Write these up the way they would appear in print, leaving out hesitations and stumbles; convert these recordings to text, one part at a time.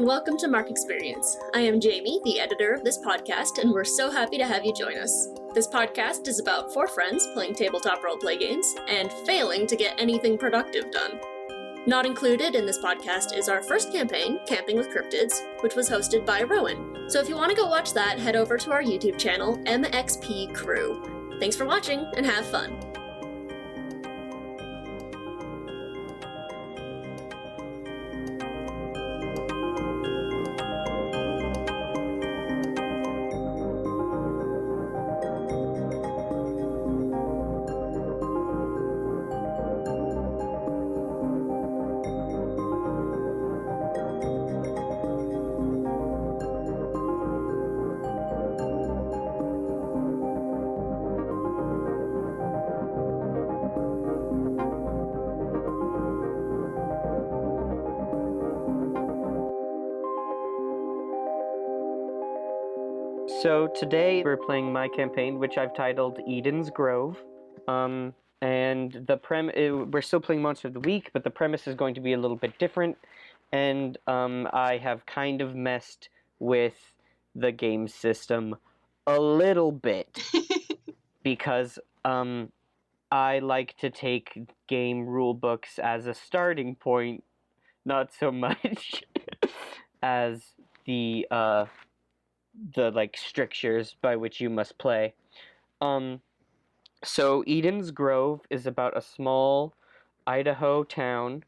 and welcome to Mark Experience. I am Jamie, the editor of this podcast, and we're so happy to have you join us. This podcast is about 4 friends playing tabletop roleplay games and failing to get anything productive done. Not included in this podcast is our first campaign, Camping with Cryptids, which was hosted by Rowan. So if you want to go watch that, head over to our YouTube channel, MXP Crew. Thanks for watching, and have fun. So today we're playing my campaign, which I've titled Eden's Grove. And we're still playing Monster of the Week, but the premise is going to be a little bit different. And I have kind of messed with the game system a little bit because I like to take game rule books as a starting point, not so much as the strictures by which you must play. So Eden's Grove is about a small Idaho town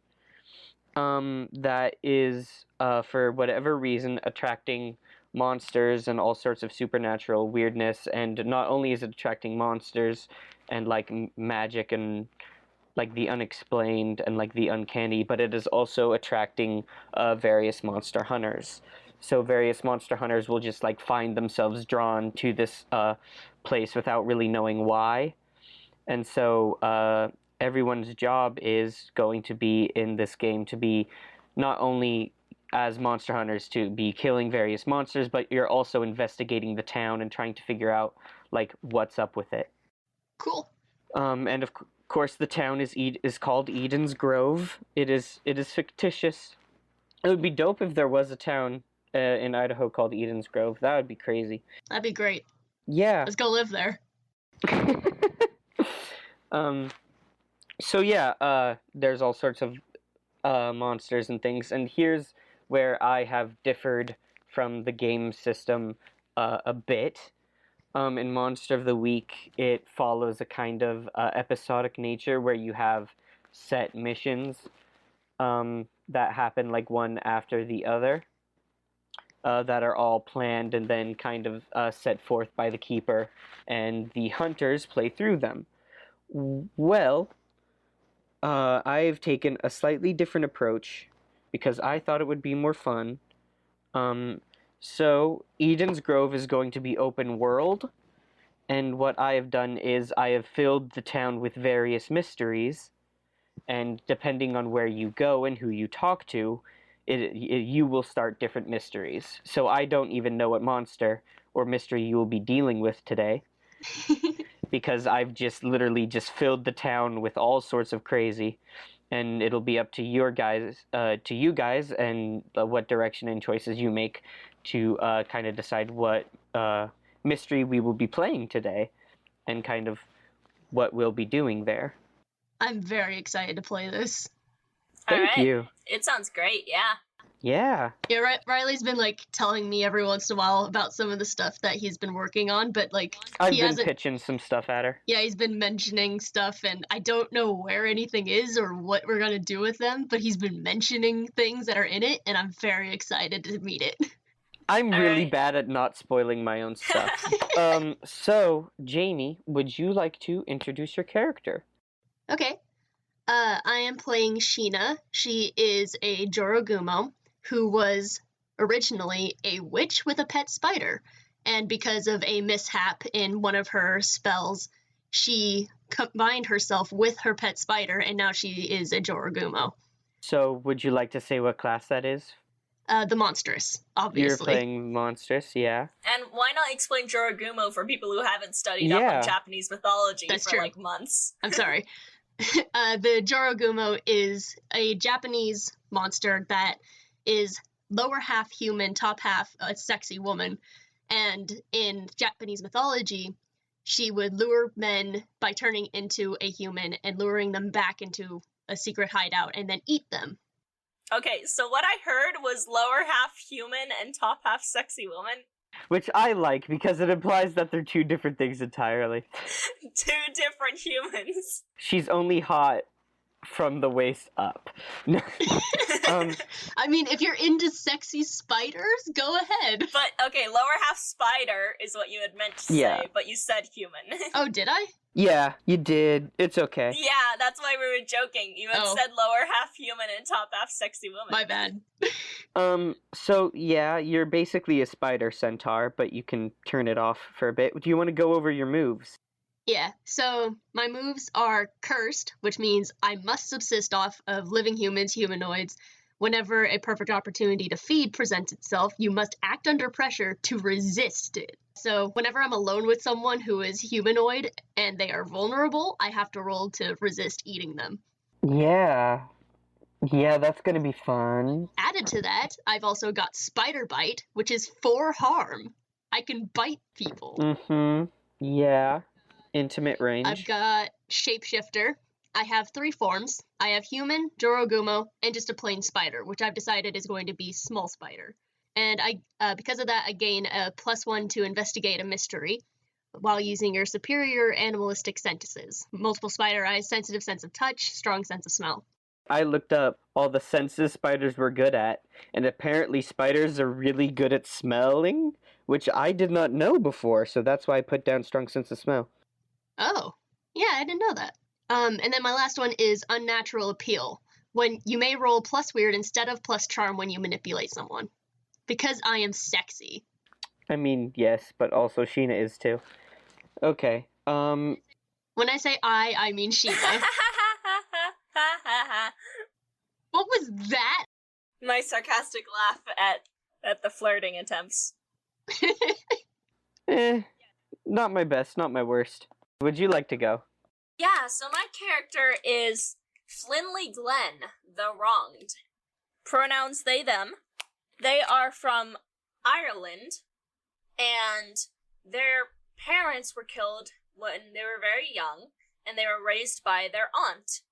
that is, for whatever reason, attracting monsters and all sorts of supernatural weirdness. And not only is it attracting monsters and magic and the unexplained and the uncanny, but it is also attracting various monster hunters. So various monster hunters will just find themselves drawn to this place without really knowing why. And so everyone's job is going to be in this game to be not only as monster hunters to be killing various monsters, but you're also investigating the town and trying to figure out what's up with it. Cool. And of course the town is called Eden's Grove. It is fictitious. It would be dope if there was a town in Idaho called Eden's Grove. That would be crazy. That'd be great. Yeah. Let's go live there. There's all sorts of monsters and things, and here's where I have differed from the game system a bit. In Monster of the Week, it follows a kind of episodic nature where you have set missions that happen one after the other. That are all planned and then kind of set forth by the keeper, and the hunters play through them. Well, I've taken a slightly different approach because I thought it would be more fun. So Eden's Grove is going to be open world, and what I have done is I have filled the town with various mysteries, and depending on where you go and who you talk to, you will start different mysteries. So I don't even know what monster or mystery you will be dealing with today. Because I've literally filled the town with all sorts of crazy. And it'll be up to you guys and what direction and choices you make to kind of decide what mystery we will be playing today. And kind of what we'll be doing there. I'm very excited to play this. Thank you. It sounds great, yeah. Yeah. Yeah, Riley's been telling me every once in a while about some of the stuff that he's been working on, but I've been pitching some stuff at her. Yeah, he's been mentioning stuff, and I don't know where anything is or what we're gonna do with them, but he's been mentioning things that are in it, and I'm very excited to meet it. I'm really bad at not spoiling my own stuff. So, Jamie, would you like to introduce your character? Okay. I am playing Sheena. She is a Jorogumo who was originally a witch with a pet spider. And because of a mishap in one of her spells, she combined herself with her pet spider, and now she is a Jorogumo. So, would you like to say what class that is? The monstrous, obviously. You're playing monstrous, yeah. And why not explain Jorogumo for people who haven't studied up on Japanese mythology for months? I'm sorry. The Jorogumo is a Japanese monster that is lower half human, top half a sexy woman. And in Japanese mythology, she would lure men by turning into a human and luring them back into a secret hideout and then eat them. Okay, so what I heard was lower half human and top half sexy woman. Which I like, because it implies that they're two different things entirely. Two different humans. She's only hot from the waist up. I mean, if you're into sexy spiders, go ahead. But, okay, lower half spider is what you had meant to say, but you said human. Oh, did I? Yeah, you did. It's okay. Yeah, that's why we were joking. You had said lower half human and top half sexy woman. My bad. So, yeah, you're basically a spider centaur, but you can turn it off for a bit. Do you want to go over your moves? Yeah, so my moves are cursed, which means I must subsist off of living humans, humanoids. Whenever a perfect opportunity to feed presents itself, you must act under pressure to resist it. So whenever I'm alone with someone who is humanoid and they are vulnerable, I have to roll to resist eating them. Yeah, that's gonna be fun. Added to that, I've also got spider bite, which is 4 harm. I can bite people. Mm-hmm. Yeah. Intimate range. I've got shapeshifter. I have 3 forms. I have human, Jorogumo, and just a plain spider, which I've decided is going to be small spider. And because of that, I gain a +1 to investigate a mystery while using your superior animalistic senses. Multiple spider eyes, sensitive sense of touch, strong sense of smell. I looked up all the senses spiders were good at, and apparently spiders are really good at smelling, which I did not know before, so that's why I put down strong sense of smell. Oh, yeah, I didn't know that. And then my last one is unnatural appeal. When you may roll plus weird instead of plus charm when you manipulate someone. Because I am sexy. I mean, yes, but also Sheena is too. Okay, When I say I mean Sheena. What was that? My sarcastic laugh at the flirting attempts. Not my best, not my worst. Would you like to go? Yeah, so my character is Flinley Glenn, the Wronged. Pronouns they, them. They are from Ireland, and their parents were killed when they were very young, and they were raised by their aunt.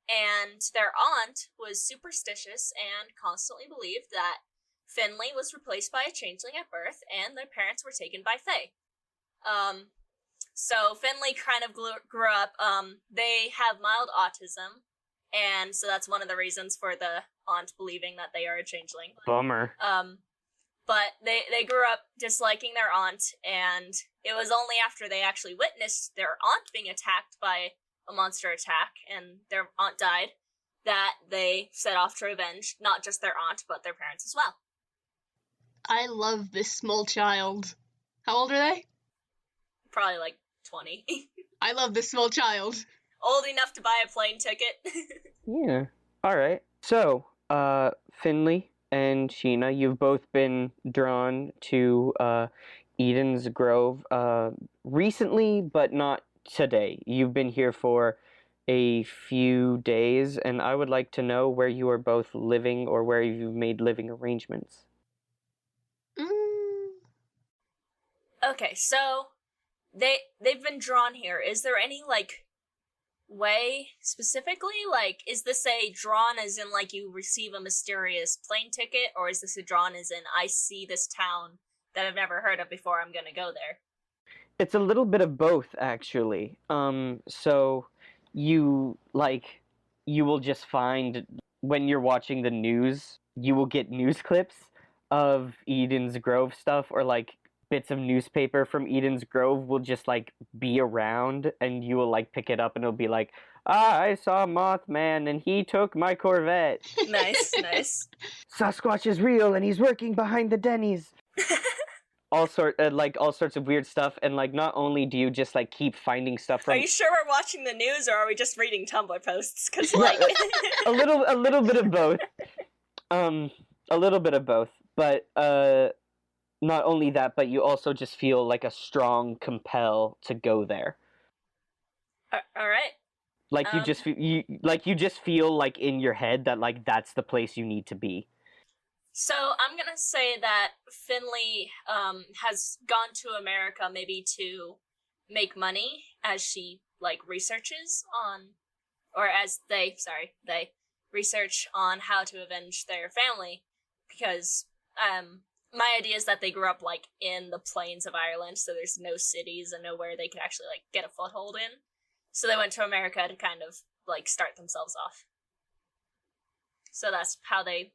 And their aunt was superstitious and constantly believed that Finley was replaced by a changeling at birth, and their parents were taken by Fae. So Finley kind of grew up, they have mild autism, and so that's one of the reasons for the aunt believing that they are a changeling. Bummer. But they grew up disliking their aunt, and it was only after they actually witnessed their aunt being attacked by a monster attack, and their aunt died, that they set off to revenge not just their aunt, but their parents as well. I love this small child. How old are they? Probably like 20. I love this small child. Old enough to buy a plane ticket. Yeah. Alright. So, Finley and Sheena, you've both been drawn to Eden's Grove recently, but not today. You've been here for a few days, and I would like to know where you are both living or where you've made living arrangements. Okay, so they've been drawn here. Is there any, like, way specifically? Like, is this a drawn as in, like, you receive a mysterious plane ticket, or is this a drawn as in, I see this town that I've never heard of before, I'm gonna go there? It's a little bit of both, actually. So you will just find, when you're watching the news, you will get news clips of Eden's Grove stuff, or, like, bits of newspaper from Eden's Grove will just, like, be around, and you will, like, pick it up, and it'll be like, I saw Mothman, and he took my Corvette. Nice. Sasquatch is real, and he's working behind the Denny's. all sorts of weird stuff, and, like, not only do you just, like, keep finding stuff from... Are you sure we're watching the news, or are we just reading Tumblr posts? Because, like... a little bit of both. A little bit of both, but, not only that, but you also just feel like a strong compel to go there. All right. Like you just feel like in your head that, like, that's the place you need to be. So I'm gonna say that Finley has gone to America maybe to make money as she researches on, or as they research on how to avenge their family, because my idea is that they grew up in the plains of Ireland, so there's no cities and nowhere they could actually get a foothold in. So they went to America to kind of start themselves off. So that's how they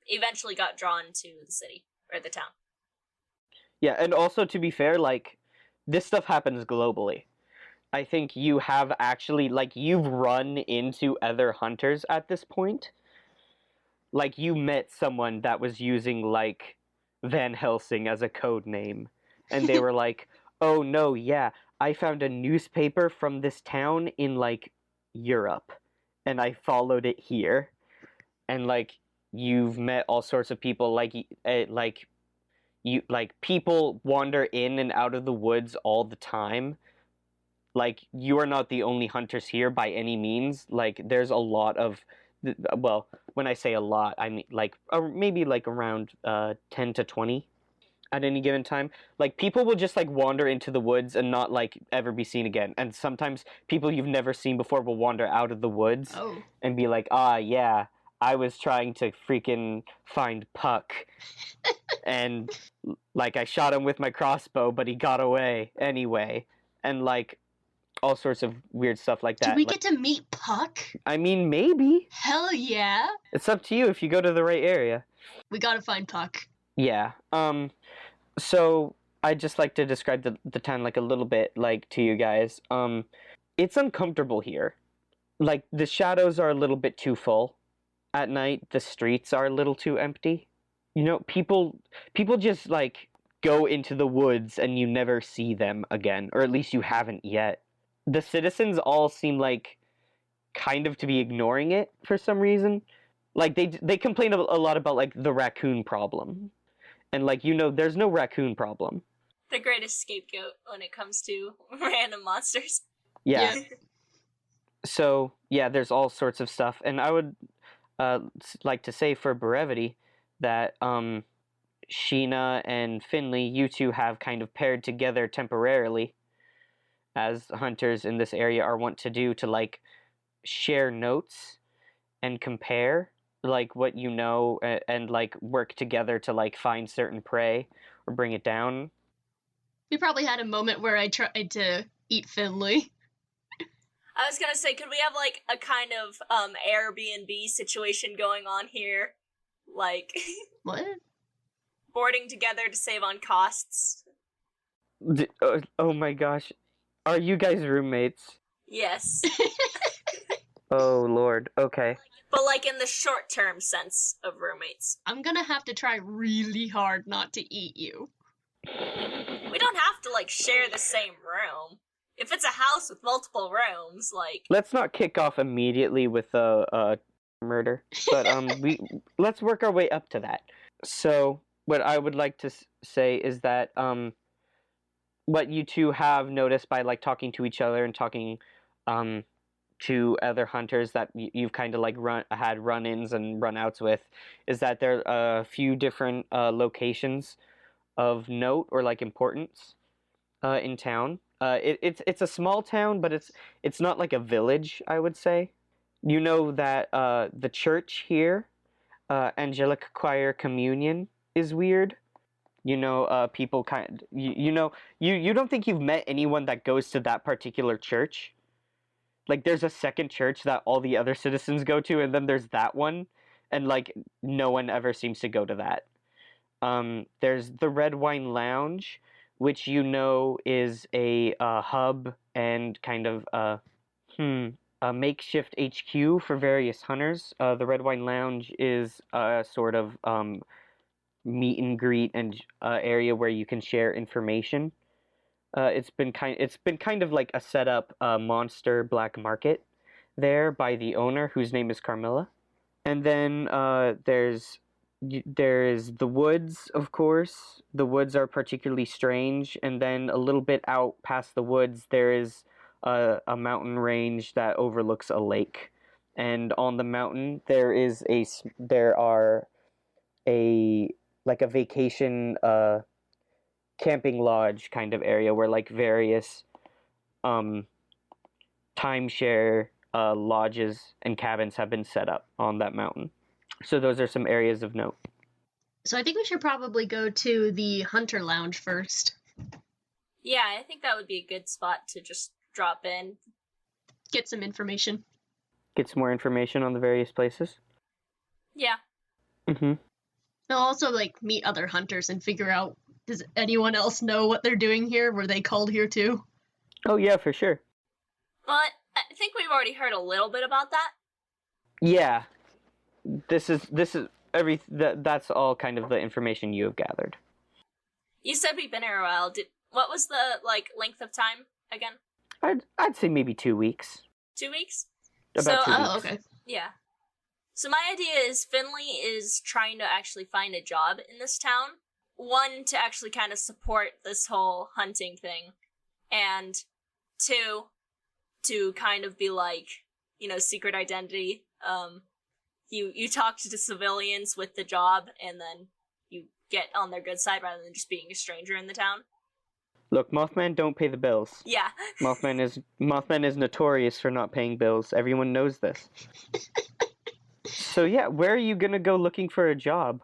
eventually got drawn to the city or the town. Yeah, and also to be fair, this stuff happens globally. I think you have actually you've run into other hunters at this point. You met someone that was using Van Helsing as a code name, and they were like, "Oh no, yeah, I found a newspaper from this town in Europe, and I followed it here." And you've met all sorts of people people wander in and out of the woods all the time. You are not the only hunters here by any means. There's a lot of, well, when I say a lot, I mean maybe around 10 to 20 at any given time. People will just wander into the woods and not ever be seen again. And sometimes people you've never seen before will wander out of the woods and be like, "Ah, yeah, I was trying to freaking find Puck." And I shot him with my crossbow, but he got away anyway. And all sorts of weird stuff like that. Do we get to meet Puck? I mean, maybe. Hell yeah. It's up to you if you go to the right area. We gotta find Puck. Yeah. So I'd just like to describe the town a little bit to you guys. It's uncomfortable here. The shadows are a little bit too full. At night, the streets are a little too empty. People just go into the woods and you never see them again, or at least you haven't yet. The citizens all seem kind of to be ignoring it for some reason. They complain a lot about the raccoon problem. And there's no raccoon problem. The greatest scapegoat when it comes to random monsters. Yeah. So, yeah, there's all sorts of stuff. And I would like to say for brevity that Sheena and Finley, you two have kind of paired together temporarily, as hunters in this area are wont to do, to share notes and compare what you know, and work together to find certain prey or bring it down. We probably had a moment where I tried to eat Finley. I was gonna say, could we have a kind of Airbnb situation going on here? What? Boarding together to save on costs. Oh my gosh. Are you guys roommates? Yes. Oh lord, okay. But in the short-term sense of roommates. I'm gonna have to try really hard not to eat you. We don't have to share the same room. If it's a house with multiple rooms, Let's not kick off immediately with a murder, but let's work our way up to that. So what I would like to say is that what you two have noticed by talking to each other and talking to other hunters that you've kind of had run-ins and run-outs with is that there are a few different locations of note or importance in town. It's a small town, but it's not like a village, I would say. You know that the church here, Angelic Choir Communion, is weird. People you don't think you've met anyone that goes to that particular church. There's a second church that all the other citizens go to, and then there's that one, and no one ever seems to go to that. There's the Red Wine Lounge, which is a hub and kind of a makeshift HQ for various hunters. The Red Wine Lounge is a sort of meet and greet and area where you can share information. It's been kind of like a set up monster black market there by the owner, whose name is Carmilla. And then there is the woods, of course. The woods are particularly strange, and then a little bit out past the woods there is a mountain range that overlooks a lake. And on the mountain there are a vacation camping lodge kind of area where like various timeshare lodges and cabins have been set up on that mountain. So those are some areas of note. So I think we should probably go to the Hunter Lounge first. Yeah, I think that would be a good spot to just drop in. Get some information. Get some more information on the various places. Yeah. Mm-hmm. I'll also like meet other hunters and figure out, does anyone else know what they're doing here? Were they called here too? Oh yeah, for sure. Well, I think we've already heard a little bit about that. Yeah. This is that's all kind of the information you have gathered. You said we've been here a while. What was the length of time again? I'd say maybe 2 weeks. 2 weeks? About 2 weeks. Oh, okay. Yeah. So my idea is Finley is trying to actually find a job in this town. One, to actually kind of support this whole hunting thing. And two, to kind of be like, secret identity. You talk to the civilians with the job, and then you get on their good side rather than just being a stranger in the town. Look, Mothman don't pay the bills. Yeah. Mothman is notorious for not paying bills. Everyone knows this. So yeah, where are you gonna go looking for a job?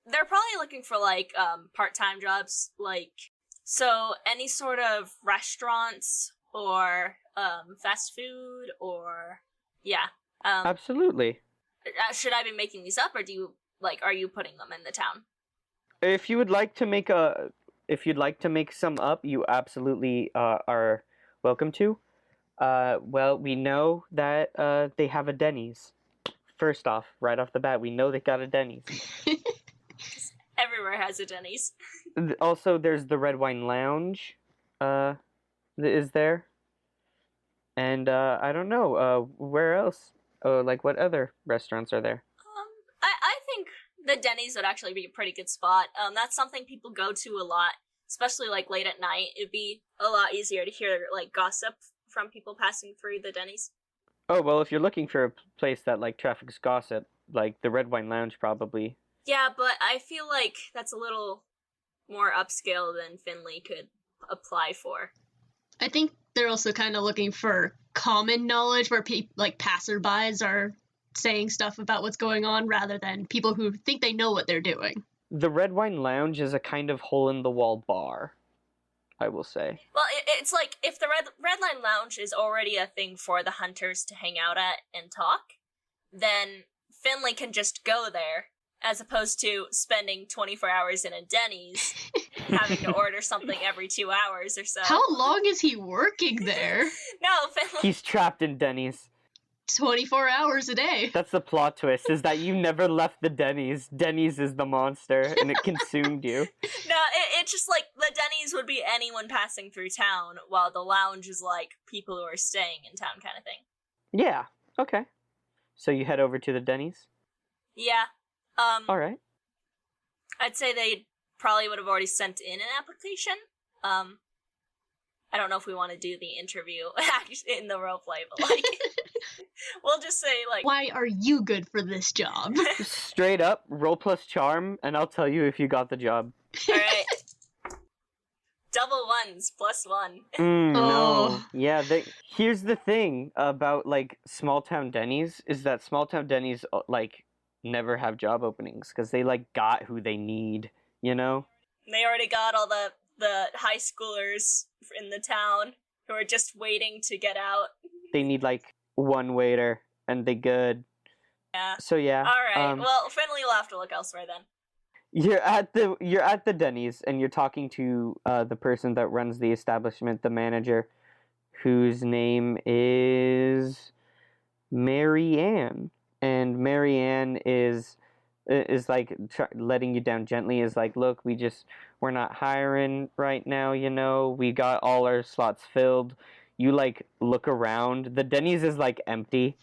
They're probably looking for part-time jobs, so any sort of restaurants or fast food or yeah. Absolutely. Should I be making these up, or are you putting them in the town? If you'd like to make some up, you absolutely are welcome to. Well, we know that they have a Denny's. First off, right off the bat, we know they got a Denny's. Everywhere has a Denny's. Also, there's the Red Wine Lounge, is there. And, I don't know, where else? What other restaurants are there? I think the Denny's would actually be a pretty good spot. That's something people go to a lot, especially, late at night. It'd be a lot easier to hear, gossip from people passing through the Denny's. Oh, well, if you're looking for a place that, traffics gossip, the Red Wine Lounge probably. Yeah, but I feel like that's a little more upscale than Finley could apply for. I think they're also kind of looking for common knowledge where passerbys are saying stuff about what's going on rather than people who think they know what they're doing. The Red Wine Lounge is a kind of hole-in-the-wall bar, I will say. Well, it's like, if the Red Line Lounge is already a thing for the hunters to hang out at and talk, then Finley can just go there, as opposed to spending 24 hours in a Denny's, having to order something every 2 hours or so. How long is he working there? No, Finley... He's trapped in Denny's. 24 hours a day. That's the plot twist, is that you never left the Denny's. Denny's is the monster, and it consumed you. No, it's just the Denny's would be anyone passing through town, while the lounge is people who are staying in town kind of thing. Yeah, okay. So you head over to the Denny's? Yeah. Alright. I'd say they probably would have already sent in an application. I don't know if we want to do the interview in the roleplay, but we'll just say why are you good for this job? Straight up, roll plus charm, and I'll tell you if you got the job. Alright. Double ones, +1. No. Yeah, here's the thing about, small town Denny's, is that small town Denny's, never have job openings, because they, got who they need, They already got all the high schoolers in the town who are just waiting to get out. They need, one waiter, and they good. Yeah. So, yeah. Alright, well, Finley will have to look elsewhere then. You're at the Denny's, and you're talking to the person that runs the establishment, the manager, whose name is Mary Ann. And Mary Ann is letting you down gently, is look, we're not hiring right now, we got all our slots filled. You look around, the Denny's is empty,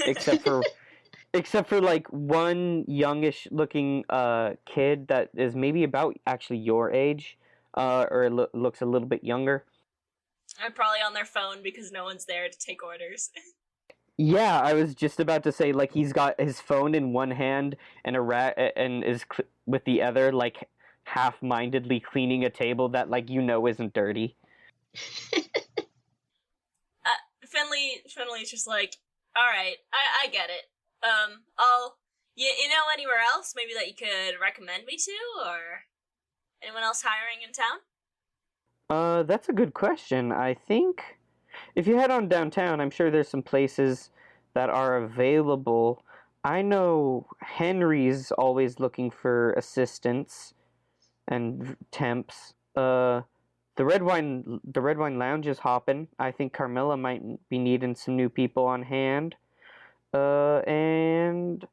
except for one youngish looking kid that is maybe about actually your age, or looks a little bit younger. I'm probably on their phone because no one's there to take orders. Yeah, I was just about to say, like, he's got his phone in one hand and and is with the other, like, half-mindedly cleaning a table that, like, isn't dirty. Finley's just like, all right, I get it. You know anywhere else maybe that you could recommend me to, or anyone else hiring in town? That's a good question. I think if you head on downtown, I'm sure there's some places that are available. I know Henry's always looking for assistants and temps. The Red Wine Lounge is hopping. I think Carmilla might be needing some new people on hand. And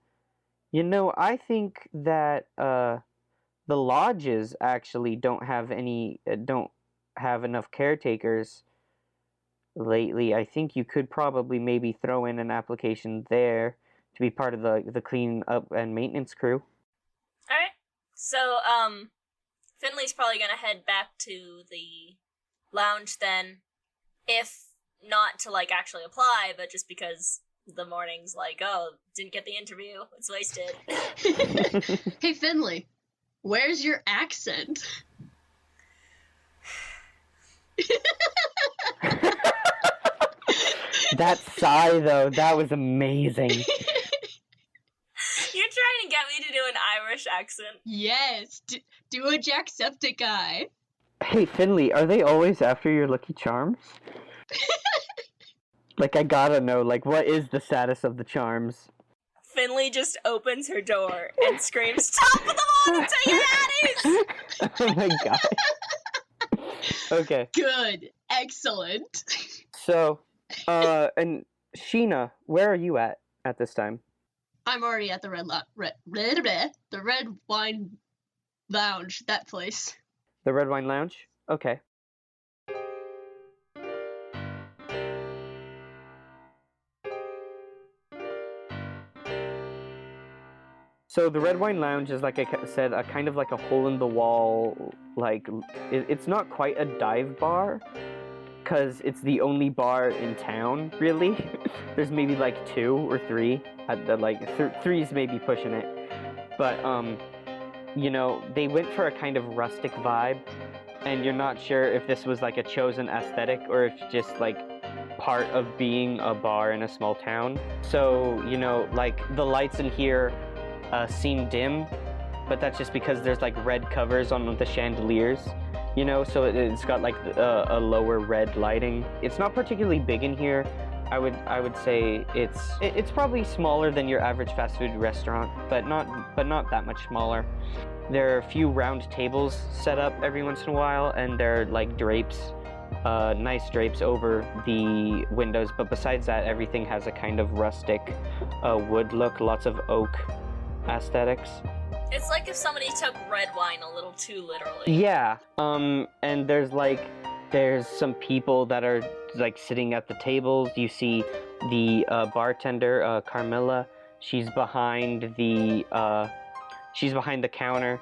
I think that the lodges actually don't have enough caretakers lately. I think you could probably maybe throw in an application there to be part of the clean up and maintenance crew. All right. So, Finley's probably gonna head back to the lounge then, if not to, like, actually apply, but just because the morning's like, oh, didn't get the interview, it's wasted. Hey, Finley, where's your accent? That sigh, though, that was amazing. You're trying to get me to do an Irish accent. Yes, do a Jacksepticeye. Hey, Finley, are they always after your Lucky Charms? Like, I gotta know, like, what is the status of the charms? Finley just opens her door and screams, "Top of the morning to you, laddies!" Oh my god. Okay. Good. Excellent. So, and Sheena, where are you at this time? I'm already at the the Red Wine Lounge, that place. The Red Wine Lounge? Okay. So the Red Wine Lounge is, like I said, a kind of like a hole-in-the-wall, like, it's not quite a dive bar, because it's the only bar in town, really. There's maybe, like, 2 or 3, at the, like, 3's maybe pushing it. But, they went for a kind of rustic vibe, and you're not sure if this was, like, a chosen aesthetic, or if just, like, part of being a bar in a small town. So, like, the lights in here seem dim, but that's just because there's like red covers on the chandeliers, so it's got like a lower red lighting. It's not particularly big in here. I would say it's probably smaller than your average fast food restaurant, but not that much smaller. There are a few round tables set up every once in a while, and there are like drapes, nice drapes over the windows, but besides that, everything has a kind of rustic wood look, lots of oak aesthetics. It's like if somebody took red wine a little too literally. Yeah. And there's some people that are like sitting at the tables. You see the bartender, Carmilla. She's behind the counter,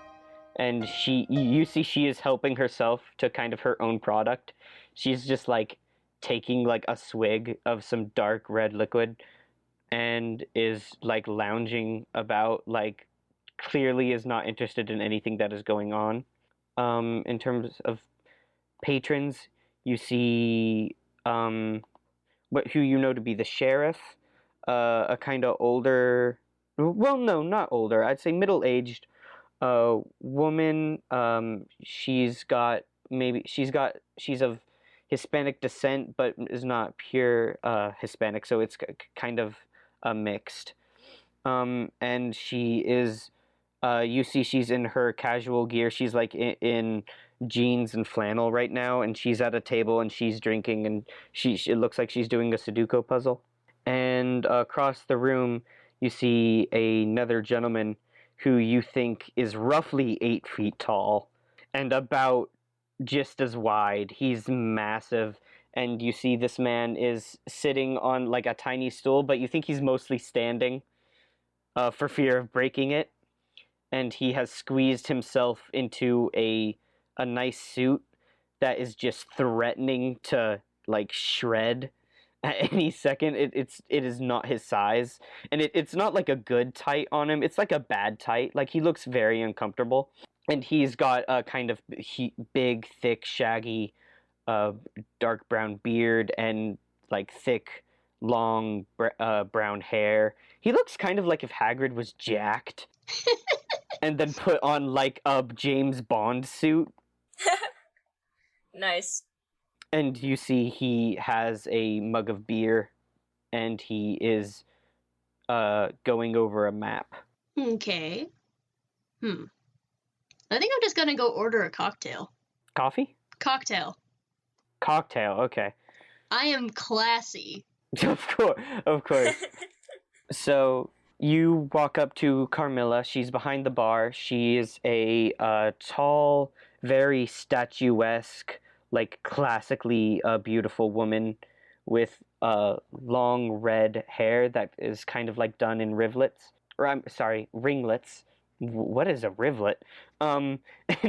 and you see she is helping herself to kind of her own product. She's just like taking like a swig of some dark red liquid, and is like lounging about, like clearly is not interested in anything that is going on. In terms of patrons, you see who to be the sheriff, a kind of older, well, no, not older, I'd say middle-aged woman. She's of Hispanic descent, but is not pure Hispanic, so it's kind of mixed. And she is, you see she's in her casual gear. She's like in jeans and flannel right now, and she's at a table and she's drinking, and it looks like she's doing a Sudoku puzzle. And across the room, you see another gentleman who you think is roughly 8 feet tall and about just as wide. He's massive. And you see this man is sitting on like a tiny stool, but you think he's mostly standing for fear of breaking it. And he has squeezed himself into a nice suit that is just threatening to like shred at any second. It is not his size, and it's not like a good tight on him. It's like a bad tight. Like, he looks very uncomfortable, and he's got a kind of big, thick, shaggy, dark brown beard and like thick, long brown hair. He looks kind of like if Hagrid was jacked and then put on like a James Bond suit. Nice. And you see he has a mug of beer, and he is going over a map. Okay. I think I'm just gonna go order a cocktail. Coffee? Cocktail. Cocktail, okay. I am classy. Of course. So you walk up to Carmilla. She's behind the bar. She is a tall, very statuesque, like classically beautiful woman with long red hair that is kind of like done in ringlets. What is a rivulet? And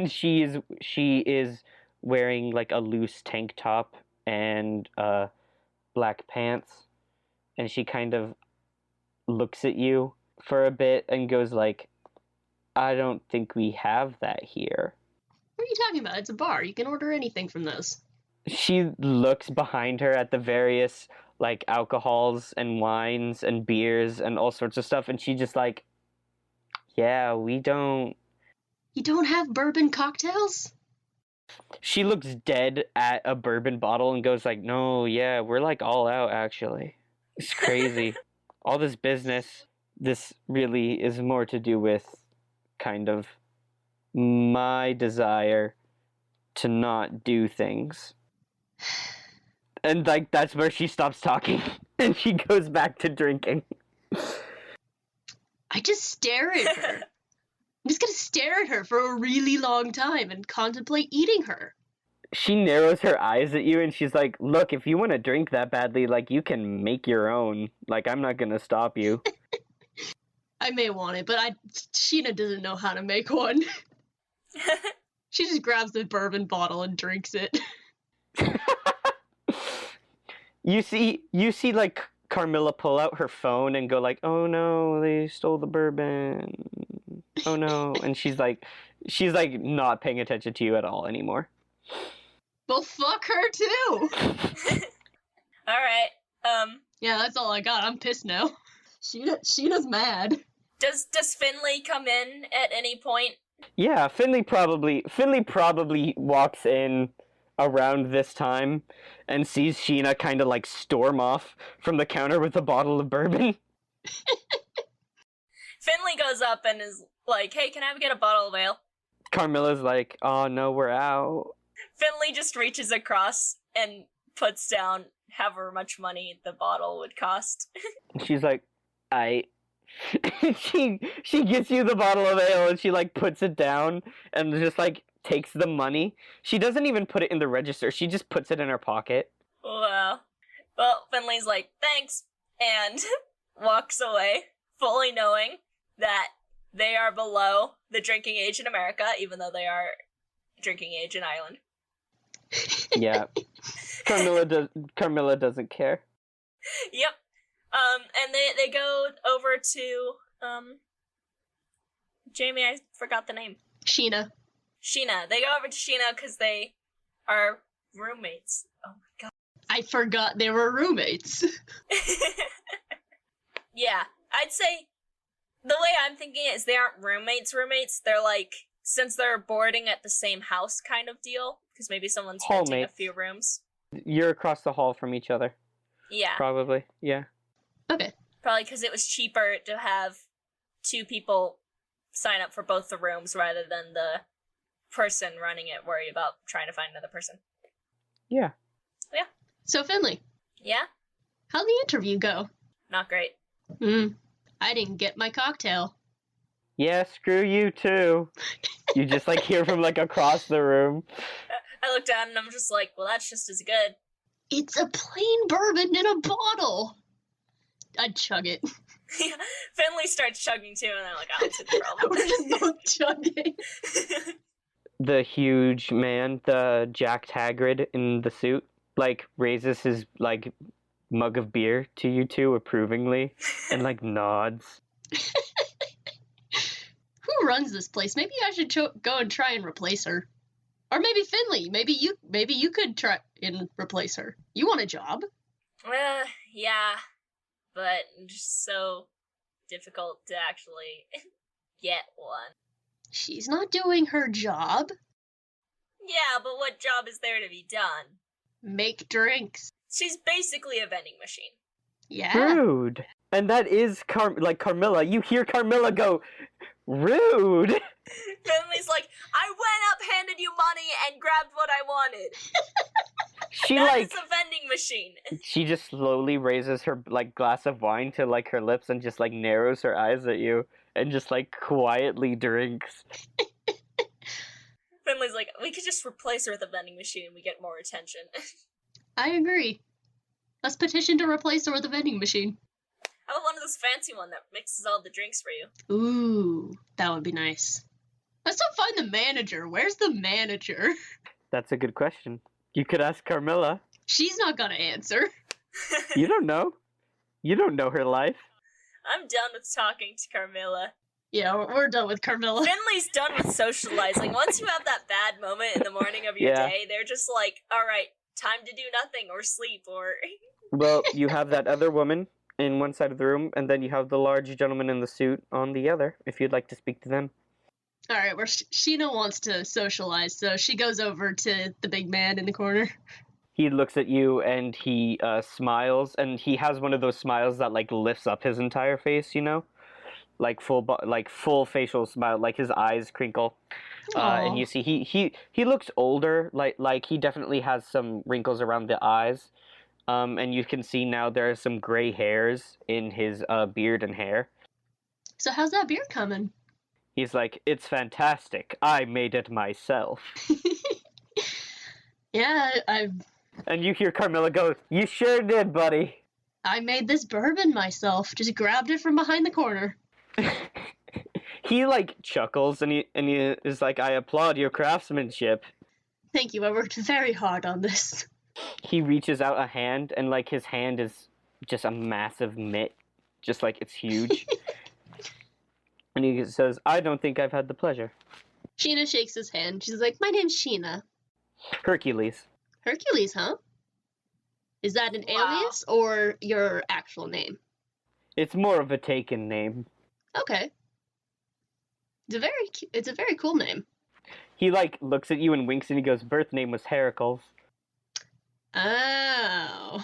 she is wearing like a loose tank top and black pants, and she kind of looks at you for a bit and goes like, I don't think we have that here. What are you talking about? It's a bar. You can order anything from those. She looks behind her at the various like alcohols and wines and beers and all sorts of stuff, and she just like, yeah, we don't. You don't have bourbon cocktails? She looks dead at a bourbon bottle and goes like, no, yeah, we're like all out actually. It's crazy. All this business, this really is more to do with kind of my desire to not do things. And like that's where she stops talking and she goes back to drinking. I just stare at her. I'm just gonna stare at her for a really long time and contemplate eating her. She narrows her eyes at you and she's like, look, if you want to drink that badly, like, you can make your own. Like, I'm not gonna stop you. I may want it, but Sheena doesn't know how to make one. She just grabs the bourbon bottle and drinks it. You see like Carmilla pull out her phone and go like, oh no, they stole the bourbon. Oh no. And she's like not paying attention to you at all anymore. Well, fuck her too. Alright, Yeah, that's all I got. I'm pissed now. Sheena's mad. does Finley come in at any point? Yeah, Finley probably walks in around this time and sees Sheena kind of like storm off from the counter with a bottle of bourbon. Finley goes up and is like, hey, can I get a bottle of ale? Carmilla's like, oh no, we're out. Finley just reaches across and puts down however much money the bottle would cost. She's like, she gets you the bottle of ale and she like puts it down and just like takes the money. She doesn't even put it in the register. She just puts it in her pocket. Wow. Well, Finley's like, thanks, and walks away, fully knowing that they are below the drinking age in America, even though they are drinking age in Ireland. Yeah. Carmilla doesn't care. Yep. And they go over to, Jamie, I forgot the name. Sheena. They go over to Sheena because they are roommates. Oh my god. I forgot they were roommates. Yeah, I'd say the way I'm thinking is they aren't roommates. They're like, since they're boarding at the same house kind of deal, because maybe someone's renting a few rooms. You're across the hall from each other. Yeah. Probably, yeah. Okay. Probably because it was cheaper to have two people sign up for both the rooms rather than the person running it worry about trying to find another person. Yeah. Yeah. So, Finley. Yeah? How'd the interview go? Not great. I didn't get my cocktail. Yeah, screw you too. You just like hear from like across the room. I look down and I'm just like, well, that's just as good. It's a plain bourbon in a bottle. I'd chug it. Finley starts chugging too, and I'm like, oh, it's a problem. We're just both chugging. The huge man, the jacked Hagrid in the suit, like raises his like mug of beer to you two approvingly and like nods. Who runs this place? Maybe I should go and try and replace her. Or maybe Finley. Maybe you could try and replace her. You want a job? Yeah, but just so difficult to actually get one. She's not doing her job. Yeah, but what job is there to be done? Make drinks. She's basically a vending machine. Yeah. Rude. And that is Carmilla. You hear Carmilla go, rude. Finley's like, I went up, handed you money, and grabbed what I wanted. She That like is a vending machine. she just slowly raises her like glass of wine to like her lips and just like narrows her eyes at you and just like quietly drinks. Finley's like, we could just replace her with a vending machine and we get more attention. I agree. Let's petition to replace her with a vending machine. I want one of those fancy one that mixes all the drinks for you. Ooh, that would be nice. Let's not find the manager. Where's the manager? That's a good question. You could ask Carmilla. She's not gonna answer. You don't know. You don't know her life. I'm done with talking to Carmilla. Yeah, we're done with Carmilla. Finley's done with socializing. Once you have that bad moment in the morning of your Yeah. day, they're just like, alright, time to do nothing or sleep or... Well, you have that other woman in one side of the room, and then you have the large gentleman in the suit on the other, if you'd like to speak to them. Alright, well, Sheena wants to socialize, so she goes over to the big man in the corner. He looks at you and he smiles, and he has one of those smiles that like lifts up his entire face, you know, like full facial smile, like his eyes crinkle, and you see he looks older, like he definitely has some wrinkles around the eyes, and you can see now there are some gray hairs in his beard and hair. So how's that beer coming? He's like, it's fantastic. I made it myself. Yeah, And you hear Carmilla go, you sure did, buddy. I made this bourbon myself. Just grabbed it from behind the corner. He like chuckles and he is like, I applaud your craftsmanship. Thank you, I worked very hard on this. He reaches out a hand and like his hand is just a massive mitt. Just like it's huge. And he says, I don't think I've had the pleasure. Sheena shakes his hand. She's like, my name's Sheena. Hercules. Hercules, huh? Is that an Wow. alias or your actual name? It's more of a taken name. Okay. It's a very cool name. He like looks at you and winks and he goes, birth name was Heracles. Oh.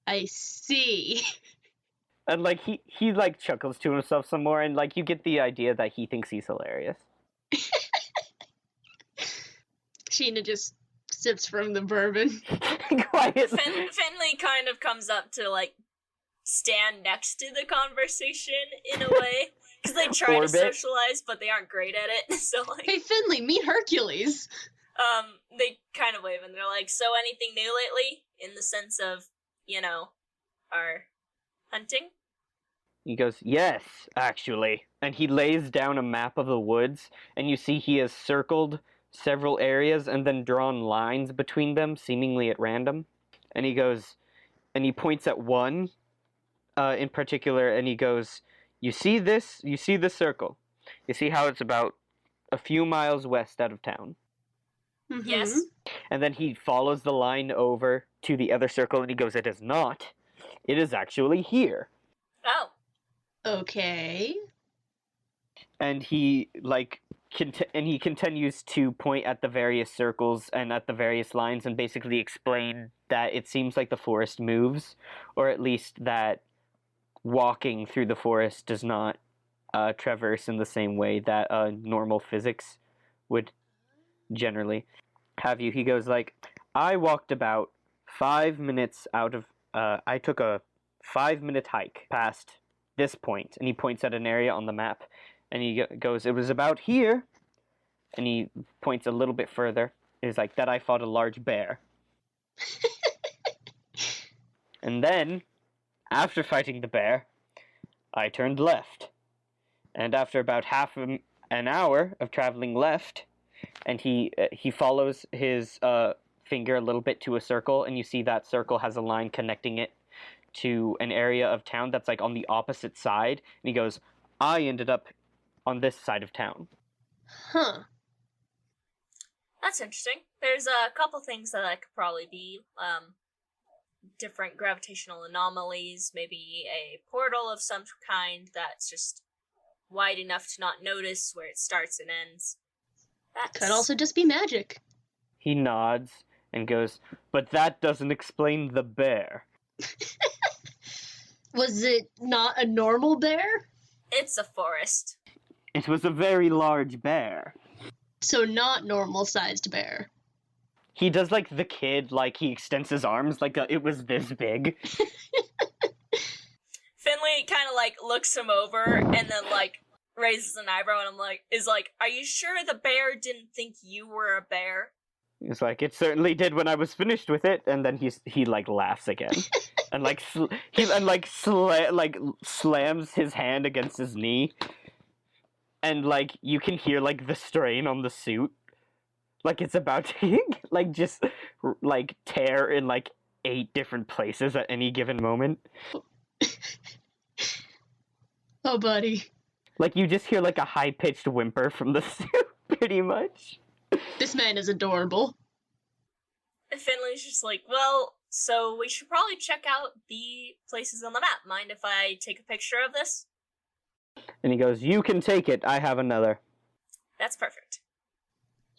I see. And like he like chuckles to himself some more and like you get the idea that he thinks he's hilarious. Sheena just sips from the bourbon. Quietly. Finley kind of comes up to, like, stand next to the conversation in a way. Because they try Orbit. to socialize, but they aren't great at it. So, like, Hey, Finley, meet Hercules. they kind of wave and they're like, so anything new lately? In the sense of, you know, our hunting? He goes, yes, actually. And he lays down a map of the woods, and you see he has circled several areas and then drawn lines between them, seemingly at random. And he goes, and he points at one in particular, and he goes, you see this? You see this circle? You see how it's about a few miles west out of town? Mhm. Yes. And then he follows the line over to the other circle, and he goes, it is not. It is actually here. Oh. Okay. And he like he continues to point at the various circles and at the various lines and basically explain that it seems like the forest moves, or at least that walking through the forest does not traverse in the same way that normal physics would generally have you. He goes like, I walked about 5 minutes out of I took a 5-minute hike past this point, and he points at an area on the map, and he goes, it was about here, and he points a little bit further. He's like, that I fought a large bear. And then, after fighting the bear, I turned left. And after about half an hour of traveling left, and he follows his finger a little bit to a circle, and you see that circle has a line connecting it to an area of town that's like on the opposite side. And he goes, I ended up on this side of town. Huh. That's interesting. There's a couple things that could probably be different gravitational anomalies, maybe a portal of some kind that's just wide enough to not notice where it starts and ends. Could also just be magic. He nods and goes, but that doesn't explain the bear. Was it not a normal bear? It's a forest. It was a very large bear. So not normal-sized bear. He does like the kid, like he extends his arms like it was this big. Finley kind of like looks him over and then like raises an eyebrow and is like, are you sure the bear didn't think you were a bear? He's like, it certainly did when I was finished with it, and then he like laughs again, and like slams his hand against his knee, and like you can hear like the strain on the suit, like it's about to like just like tear in like 8 different places at any given moment. Oh, buddy. Like you just hear like a high-pitched whimper from the suit, pretty much. This man is adorable. And Finley's just like, well, so we should probably check out the places on the map. Mind if I take a picture of this? And he goes, you can take it, I have another. That's perfect.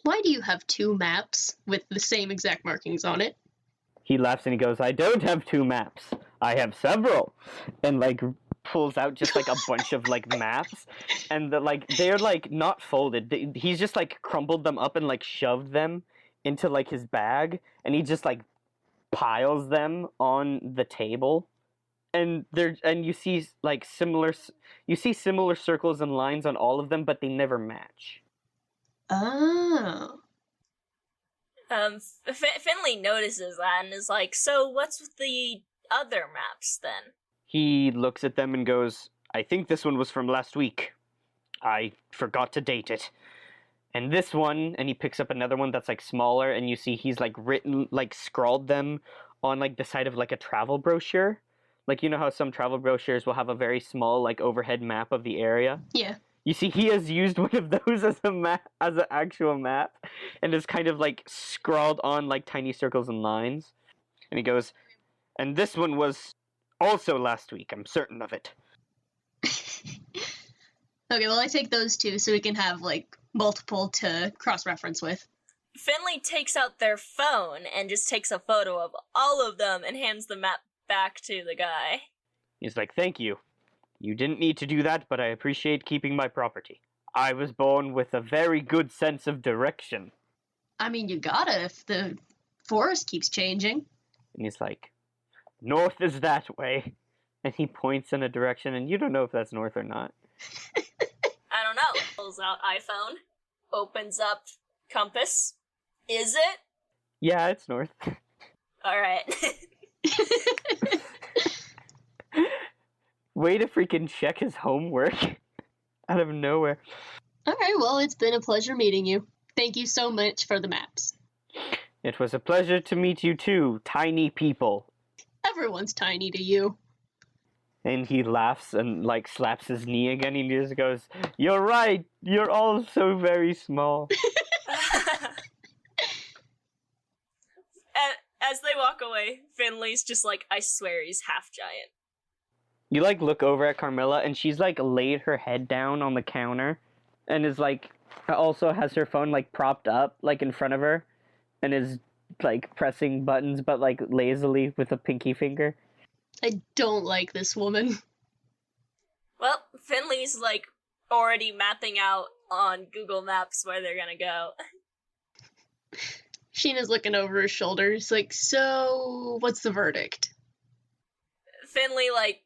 Why do you have 2 maps with the same exact markings on it? He laughs and he goes, I don't have 2 maps. I have several. And like pulls out just like a bunch of like maps, and they're like not folded. He's just like crumbled them up and like shoved them into like his bag, and he just like piles them on the table. And you see like similar circles and lines on all of them, but they never match. Oh. Finley notices that and is like, so what's with the other maps then? He looks at them and goes, I think this one was from last week. I forgot to date it. And this one, and he picks up another one that's like smaller, and you see he's like scrawled them on like the side of like a travel brochure. Like, you know how some travel brochures will have a very small like overhead map of the area? Yeah. You see, he has used one of those as a map, as an actual map, and is kind of like scrawled on like tiny circles and lines. And he goes, and this one was also last week, I'm certain of it. Okay, well, I take those 2 so we can have, like, multiple to cross-reference with. Finley takes out their phone and just takes a photo of all of them and hands the map back to the guy. He's like, thank you. You didn't need to do that, but I appreciate keeping my property. I was born with a very good sense of direction. I mean, you gotta if the forest keeps changing. And he's like, north is that way. And he points in a direction, and you don't know if that's north or not. I don't know. Pulls out iPhone, opens up compass. Is it? Yeah, it's north. Alright. Way to freaking check his homework out of nowhere. Okay, well, it's been a pleasure meeting you. Thank you so much for the maps. It was a pleasure to meet you too, tiny people. Everyone's tiny to you. And he laughs and like slaps his knee again. He just goes, you're right, you're all so very small. As they walk away, Finley's just like, I swear he's half giant. You like look over at Carmilla, and she's like laid her head down on the counter and is like also has her phone like propped up like in front of her and is like pressing buttons but like lazily with a pinky finger. I don't like this woman. Well, Finley's like already mapping out on Google Maps where they're gonna go. Sheena's looking over her shoulder. She's like, so what's the verdict? Finley like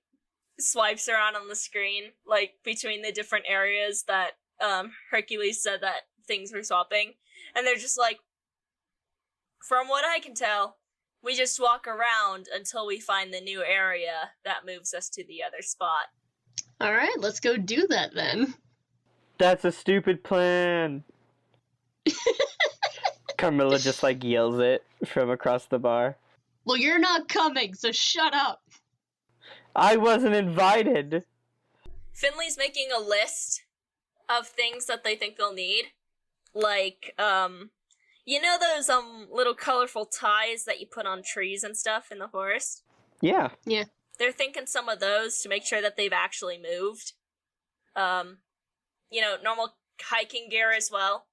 swipes around on the screen, like between the different areas that Hercules said that things were swapping, and they're just like, from what I can tell, we just walk around until we find the new area that moves us to the other spot. Alright, let's go do that then. That's a stupid plan. Carmilla just, like, yells it from across the bar. Well, you're not coming, so shut up. I wasn't invited! Finley's making a list of things that they think they'll need. Like, you know those, little colorful ties that you put on trees and stuff in the forest? Yeah. They're thinking some of those to make sure that they've actually moved. Normal hiking gear as well.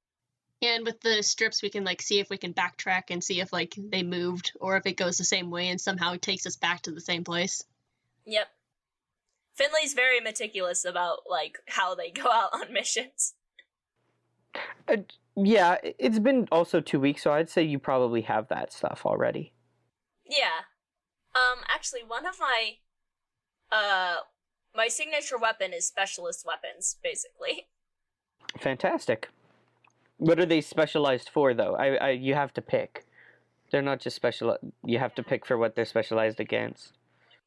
And with the strips, we can, like, see if we can backtrack and see if, like, they moved, or if it goes the same way and somehow it takes us back to the same place. Yep. Finley's very meticulous about, like, how they go out on missions. Yeah, it's been also 2 weeks, so I'd say you probably have that stuff already. Yeah. Actually, one of my signature weapon is specialist weapons, basically. Fantastic. What are they specialized for, though? You have to pick. They're not just special. You have to pick for what they're specialized against.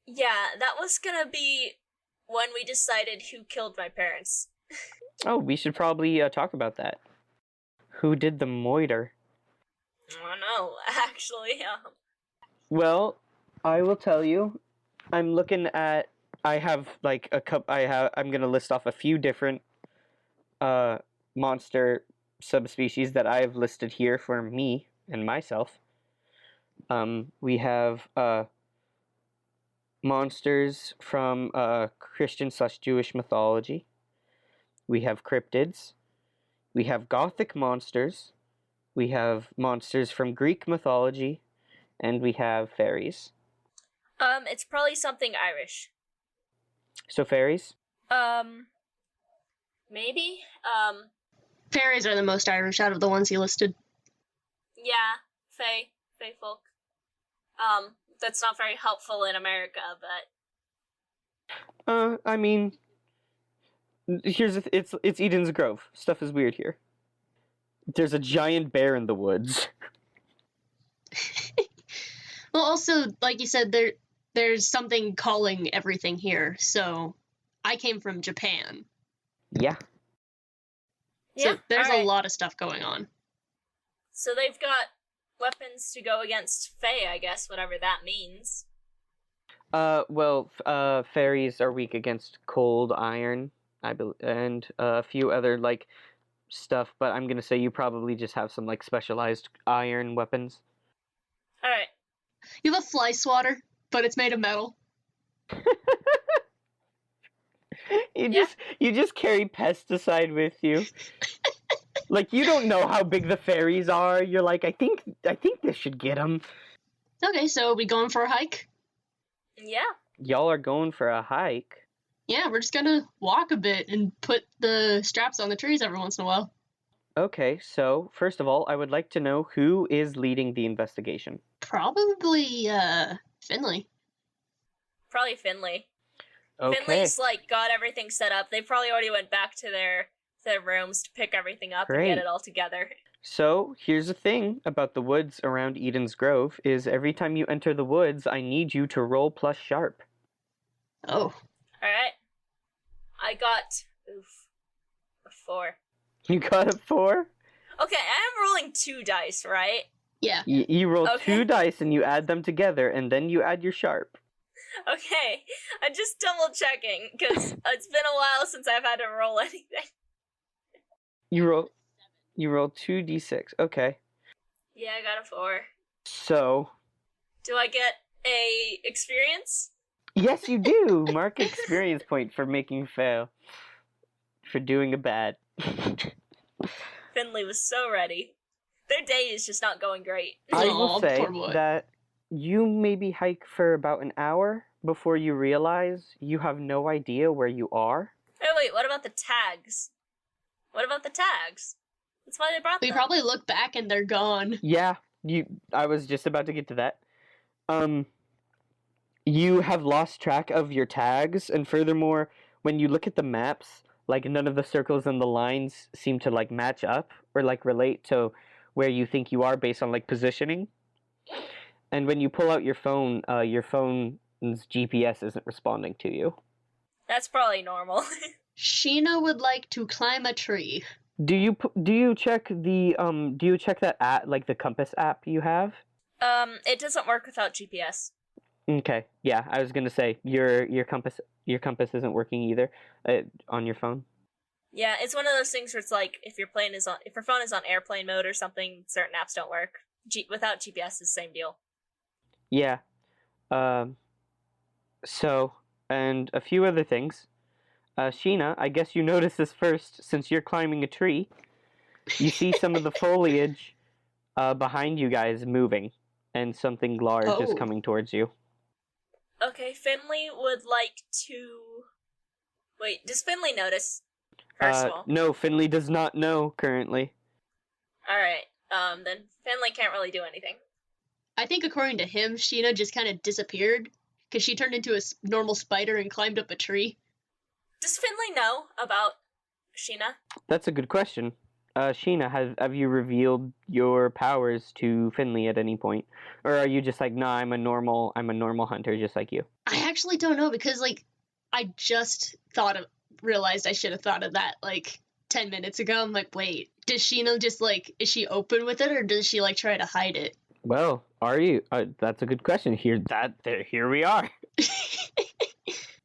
Yeah, that was gonna be when we decided who killed my parents. Oh, we should probably talk about that. Who did the moiter? I don't know, actually. Well, I will tell you. I'm looking at. I have like a cup. I'm gonna list off a few different monster subspecies that I have listed here for me and myself. We have monsters from Christian/Jewish mythology. We have cryptids. We have Gothic monsters. We have monsters from Greek mythology, and we have fairies. It's probably something Irish. So fairies? Maybe? Fairies are the most Irish out of the ones you listed. Yeah, Fae folk. That's not very helpful in America, but... I mean, it's Eden's Grove. Stuff is weird here. There's a giant bear in the woods. Well, also, like you said, there's something calling everything here, so I came from Japan. Yeah. So there's alright. a lot of stuff going on. So they've got weapons to go against Fae, I guess, whatever that means. Fairies are weak against cold, iron, I believe, and a few other, like, stuff, but I'm gonna say you probably just have some, like, specialized iron weapons. Alright. You have a fly swatter, but it's made of metal. You just carry pesticide with you. Like, you don't know how big the fairies are. You're like, I think this should get them. Okay, so we going for a hike? Yeah. Y'all are going for a hike. Yeah, we're just gonna walk a bit and put the straps on the trees every once in a while. Okay, so, first of all, I would like to know who is leading the investigation. Probably, Finley. Probably Finley. Okay. Finley's, like, got everything set up. They probably already went back to their rooms to pick everything up and Great. get it all together. So, here's the thing about the woods around Eden's Grove, is every time you enter the woods, I need you to roll plus sharp. Oh. Alright. I got... a 4. You got a 4? Okay, I am rolling 2 dice, right? Yeah. You roll Okay. 2 dice and you add them together, and then you add your sharp. Okay, I'm just double checking, because it's been a while since I've had to roll anything. You roll 2d6. Okay. Yeah, I got a 4. So, Do I get a experience? yes, you do. Mark experience point for making fail. For doing a bad. Finley was so ready. Their day is just not going great. I will Aw, say poor boy. that you maybe hike for about an hour before you realize you have no idea where you are. Oh wait, what about the tags? What about the tags? That's why they brought We them. probably look back and they're gone. Yeah, I was just about to get to that. You have lost track of your tags, and furthermore, when you look at the maps, like, none of the circles and the lines seem to, like, match up or, like, relate to where you think you are based on, like, positioning. And when you pull out your phone's GPS isn't responding to you. That's probably normal. Sheena would like to climb a tree. Do you check that app, like the compass app you have? It doesn't work without GPS. Okay. Yeah, I was gonna say your compass isn't working either on your phone. Yeah, it's one of those things where it's like if your phone is on airplane mode or something, certain apps don't work. Without GPS, it's the same deal. Yeah. So, and a few other things. Sheena, I guess you noticed this first since you're climbing a tree. You see some of the foliage behind you guys moving, and something large is coming towards you. Okay, Finley would like to... Wait, does Finley notice? First of all. No, Finley does not know currently. Alright, then Finley can't really do anything. I think according to him, Sheena just kind of disappeared because she turned into a normal spider and climbed up a tree. Does Finley know about Sheena? That's a good question. Sheena, have you revealed your powers to Finley at any point, or are you just like, nah, I'm a normal hunter just like you? I actually don't know because I just realized I should have thought of that 10 minutes ago. I'm like, wait, does Sheena just is she open with it or does she try to hide it? Well, are you? That's a good question. Here we are.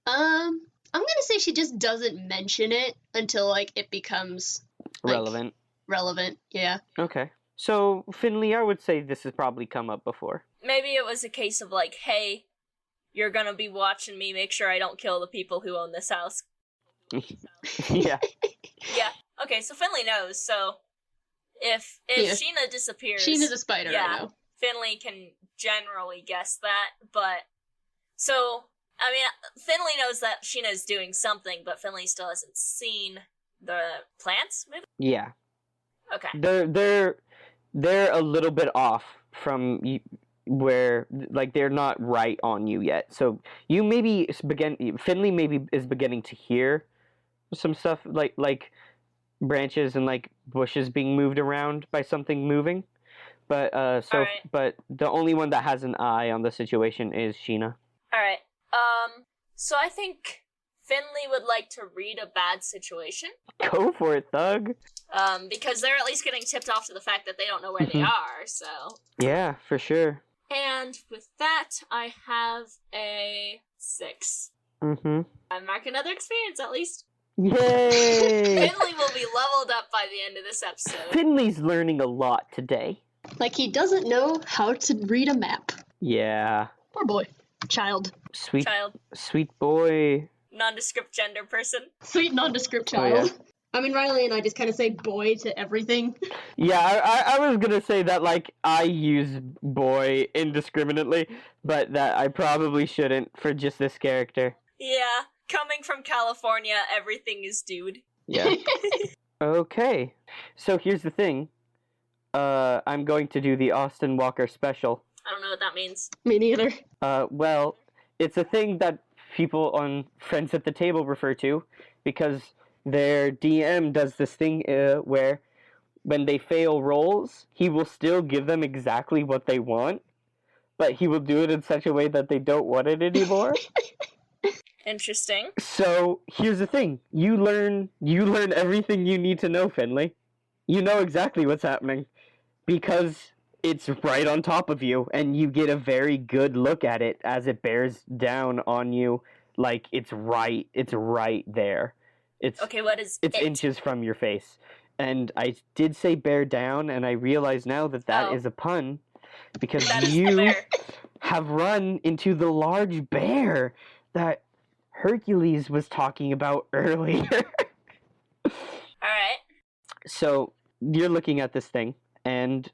I'm gonna say she just doesn't mention it until it becomes relevant. Relevant, yeah. Okay. So, Finley, I would say this has probably come up before. Maybe it was a case of hey, you're gonna be watching me, make sure I don't kill the people who own this house. Yeah. Yeah. Okay, so Finley knows, so if Sheena disappears... Sheena's a spider right now. Finley can generally guess that, but... So, I mean, Finley knows that Sheena's doing something, but Finley still hasn't seen the plants, maybe? Yeah. Okay. They're a little bit off from where they're not right on you yet. So you Finley maybe is beginning to hear some stuff like branches and bushes being moved around by something moving. But but the only one that has an eye on the situation is Sheena. All right. So I think Finley would like to read a bad situation. Go for it, thug. Because they're at least getting tipped off to the fact that they don't know where they are, so... Yeah, for sure. And with that, I have a 6. Mm-hmm. I mark another experience, at least. Yay! Finley will be leveled up by the end of this episode. Finley's learning a lot today. He doesn't know how to read a map. Yeah. Poor boy. Child. Sweet boy. Nondescript gender person. Sweet nondescript child. Oh, yeah. I mean, Riley and I just kind of say boy to everything. Yeah, I was gonna say that, I use boy indiscriminately, but that I probably shouldn't for just this character. Yeah, coming from California, everything is dude. Yeah. Okay, so here's the thing. I'm going to do the Austin Walker special. I don't know what that means. Me neither. Well, it's a thing that people on Friends at the Table refer to, because their DM does this thing where when they fail rolls, he will still give them exactly what they want, but he will do it in such a way that they don't want it anymore. Interesting. So, here's the thing. You learn everything you need to know, Finley. You know exactly what's happening, because it's right on top of you, and you get a very good look at it as it bears down on you, it's right there. Okay, what is It's inches from your face. And I did say bear down, and I realize now that is a pun, because you have run into the large bear that Hercules was talking about earlier. Alright. So, you're looking at this thing, and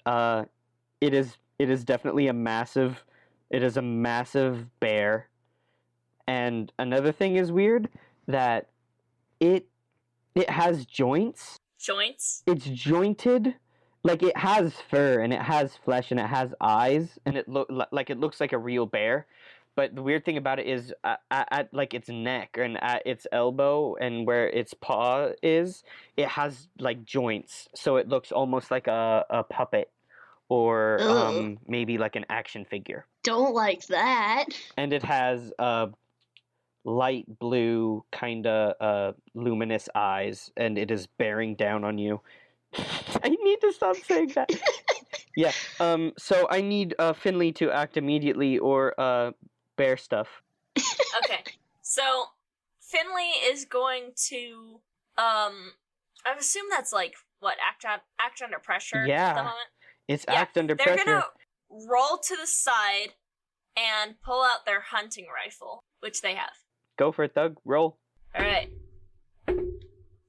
it is definitely a massive bear. And another thing is weird, that it has joints. Joints? It's jointed. It has fur, and it has flesh, and it has eyes, and it looks like a real bear. But the weird thing about it is, at its neck and at its elbow and where its paw is, it has joints. So it looks almost like a puppet, or maybe an action figure. Don't like that. And it has light blue, kind of luminous eyes, and it is bearing down on you. I need to stop saying that. Yeah. So I need Finley to act immediately or bear stuff. Okay. So Finley is going to I assume that's like what act under pressure at the Yeah. moment. It's Yeah, act under They're pressure. gonna roll to the side and pull out their hunting rifle, which they have. Go for it, Thug. Roll. All right.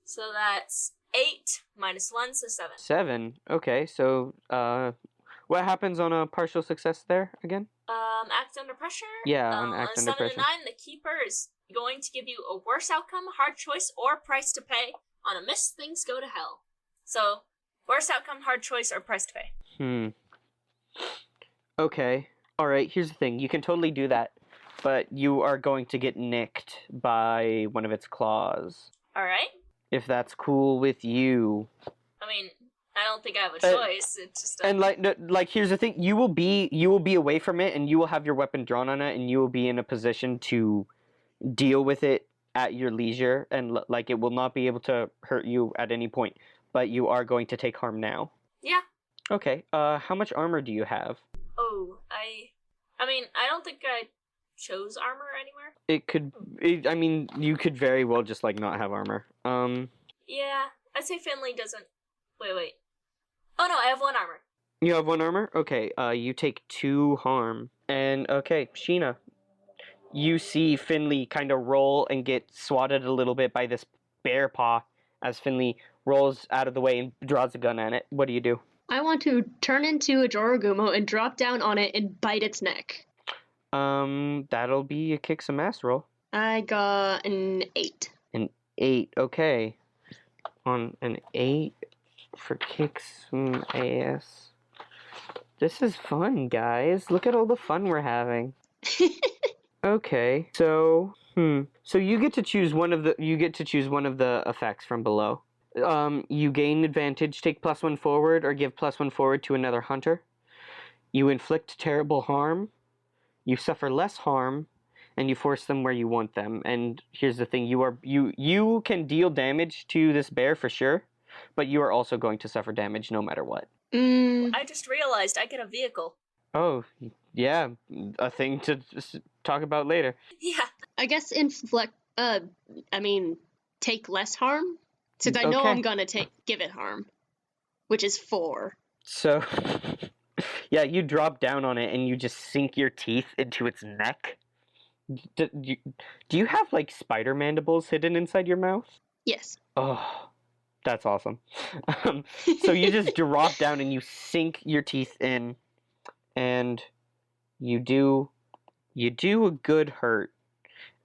So that's 8 minus 1, so 7. 7. Okay. So what happens on a partial success there again? Act under pressure. Yeah, on act a under 7 pressure. to 9, the keeper is going to give you a worse outcome, hard choice, or price to pay. On a miss, things go to hell. So, worst outcome, hard choice, or price to pay. Okay. All right. Here's the thing. You can totally do that, but you are going to get nicked by one of its claws. All right. If that's cool with you. I mean, I don't think I have a choice. It's just And like here's the thing. You will be away from it, and you will have your weapon drawn on it, and you will be in a position to deal with it at your leisure, and like it will not be able to hurt you at any point, but you are going to take harm now. Yeah. Okay. How much armor do you have? Oh, I mean, I don't think I chose armor anywhere. I mean, you could very well just like not have armor. Yeah, I'd say Finley doesn't. Wait. Oh no, I have 1 armor. You have 1 armor? Okay. You take 2 harm, and okay, Sheena. You see Finley kind of roll and get swatted a little bit by this bear paw as Finley rolls out of the way and draws a gun at it. What do you do? I want to turn into a Jorogumo and drop down on it and bite its neck. That'll be a kick some ass roll. I got an 8. An 8, okay. On an 8 for kick some ass. This is fun, guys. Look at all the fun we're having. Okay, so you get to choose one of the effects from below. You gain advantage, take +1 forward, or give +1 forward to another hunter. You inflict terrible harm. You suffer less harm, and you force them where you want them. And here's the thing: you can deal damage to this bear for sure, but you are also going to suffer damage no matter what. I just realized I get a vehicle. Oh, yeah, a thing to talk about later. Yeah. I guess take less harm? Since I know Okay. I'm gonna give it harm. Which is 4. So, yeah, you drop down on it and you just sink your teeth into its neck. Do you have, like, spider mandibles hidden inside your mouth? Yes. Oh, that's awesome. So you just drop down and you sink your teeth in, and you do a good hurt.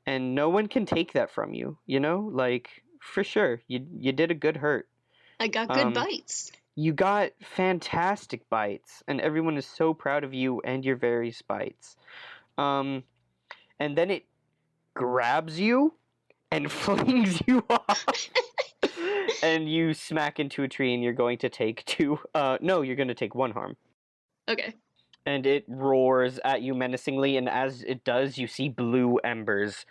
And no one can take that from you, you know? Like, for sure, you did a good hurt. I got good bites. You got fantastic bites, and everyone is so proud of you and your various bites. And then it grabs you and flings you off. And you smack into a tree, and you're going to take 2... no, you're going to take 1 harm. Okay. And it roars at you menacingly, and as it does, you see blue embers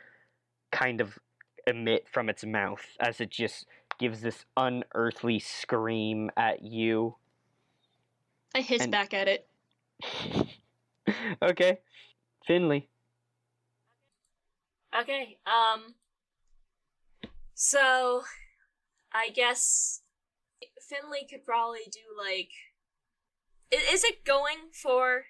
kind of emit from its mouth as it just gives this unearthly scream at you. I hiss back at it. Okay. Finley. Okay, so, I guess Finley could probably do, like... Is it going for...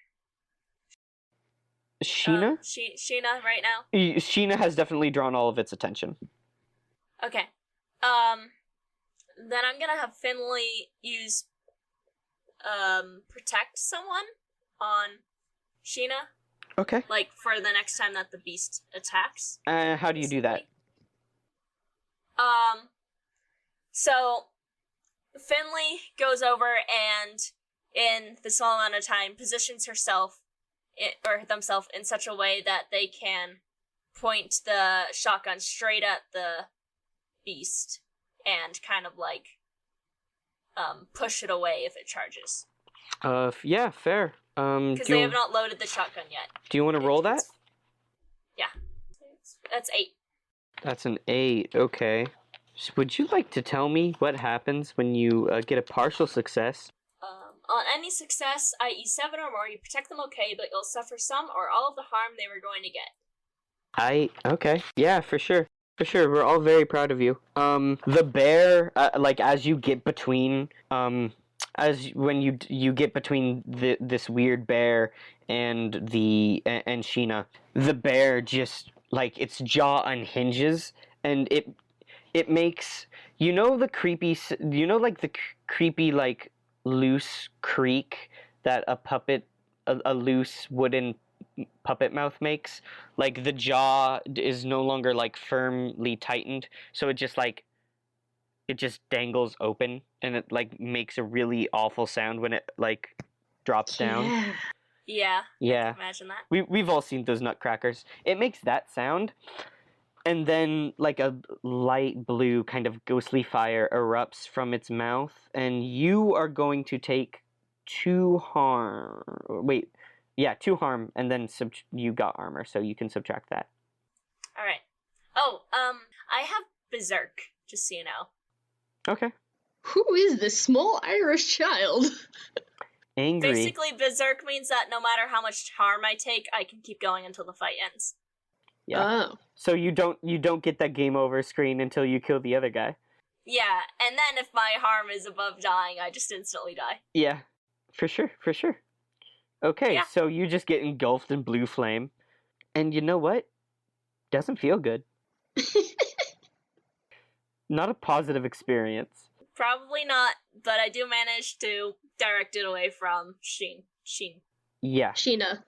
Sheena? Sheena right now? Sheena has definitely drawn all of its attention. Okay. Then I'm gonna have Finley use, protect someone on Sheena. Okay. Like, for the next time that the beast attacks. How do you do that? So, Finley goes over and, in the small amount of time, positions herself, or themselves in such a way that they can point the shotgun straight at the beast and kind of, like, push it away if it charges. Yeah, fair. Because they have not loaded the shotgun yet. Do you want to roll that? Yeah. That's 8. That's an 8. Okay. Would you like to tell me what happens when you get a partial success? On any success, i.e. 7 or more, you protect them okay, but you'll suffer some or all of the harm they were going to get. Okay. Yeah, for sure. For sure. We're all very proud of you. The bear, like, as you get between, when you get between this weird bear and and Sheena, the bear just, like, its jaw unhinges, and it makes, like, the creepy, like, loose creak that a loose wooden puppet mouth makes. Like, the jaw is no longer, like, firmly tightened, so it just dangles open, and it, like, makes a really awful sound when it, like, drops down. Yeah. Yeah. I can imagine that. We've all seen those nutcrackers. It makes that sound, and then, like, a light blue kind of ghostly fire erupts from its mouth, and you are going to take 2 harm. Wait, yeah, 2 harm, and then you got armor, so you can subtract that. Alright. Oh, I have Berserk, just so you know. Okay. Who is this small Irish child? Angry. Basically, Berserk means that no matter how much harm I take, I can keep going until the fight ends. Yeah. Oh. So you don't get that game over screen until you kill the other guy. Yeah, and then if my harm is above dying, I just instantly die. Yeah. For sure. Okay, Yeah. so you just get engulfed in blue flame. And you know what? Doesn't feel good. Not a positive experience. Probably not, but I do manage to direct it away from Yeah. Sheena.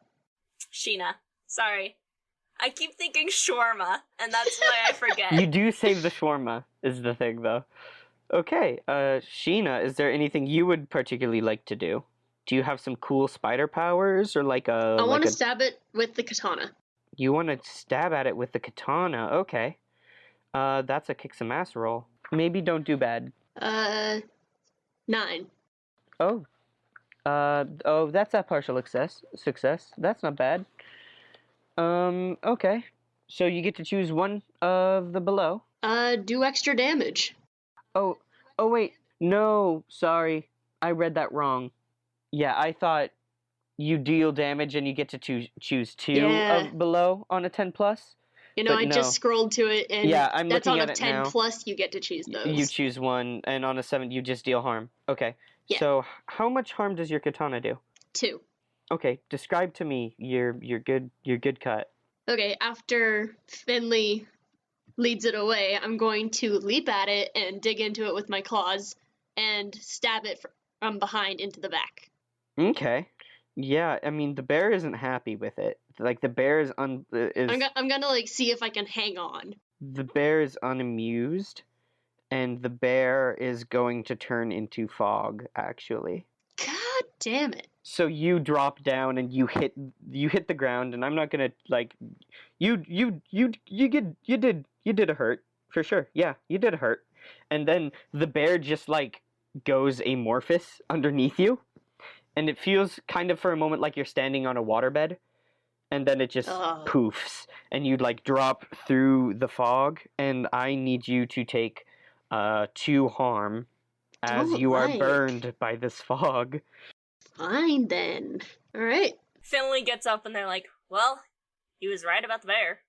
Sorry. I keep thinking shawarma, and that's why I forget. You do save the shawarma, is the thing, though. Okay, Sheena, is there anything you would particularly like to do? Do you have some cool spider powers, or like a... I want to stab it with the katana. You want to stab at it with the katana, okay. That's a kick some ass roll. Maybe don't do bad. 9. Oh. That's a partial success. That's not bad. Okay. So you get to choose one of the below. Do extra damage. Oh, wait. No, sorry. I read that wrong. Yeah, I thought you deal damage and you get to choose 2 of below on a 10 plus. You know, But I just scrolled to it, and yeah, I'm that's looking on at a it 10 now. plus, you get to choose those. You choose 1, and on a 7, you just deal harm. Okay. Yeah. So, how much harm does your katana do? 2. Okay, describe to me your good cut. Okay, after Finley leads it away, I'm going to leap at it and dig into it with my claws and stab it from behind into the back. Okay. Yeah, I mean, the bear isn't happy with it. Like, the bear is I'm gonna, like, see if I can hang on. The bear is unamused, and the bear is going to turn into fog, actually. God damn it. So you drop down and you hit the ground, and I'm not gonna, like, you did a hurt for sure. Yeah, you did a hurt, and then the bear just, like, goes amorphous underneath you, and it feels kind of for a moment like you're standing on a waterbed, and then it just poofs, and you, like, drop through the fog, and I need you to take 2 harm as you are burned by this fog. Fine, then. Alright. Finley gets up and they're like, well, he was right about the bear.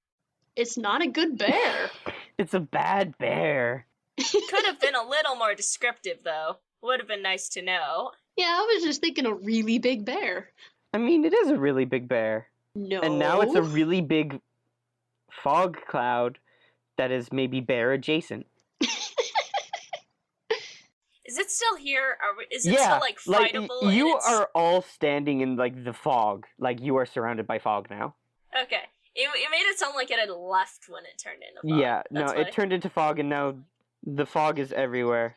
It's not a good bear. It's a bad bear. Could have been a little more descriptive, though. Would have been nice to know. Yeah, I was just thinking a really big bear. I mean, it is a really big bear. No. And now it's a really big fog cloud that is maybe bear adjacent. Is it still here? Is it still, like, fightable? Like, you are all standing in, like, the fog. Like, you are surrounded by fog now. Okay. It made it sound like it had left when it turned into fog. Yeah, no, it turned into fog, and now the fog is everywhere.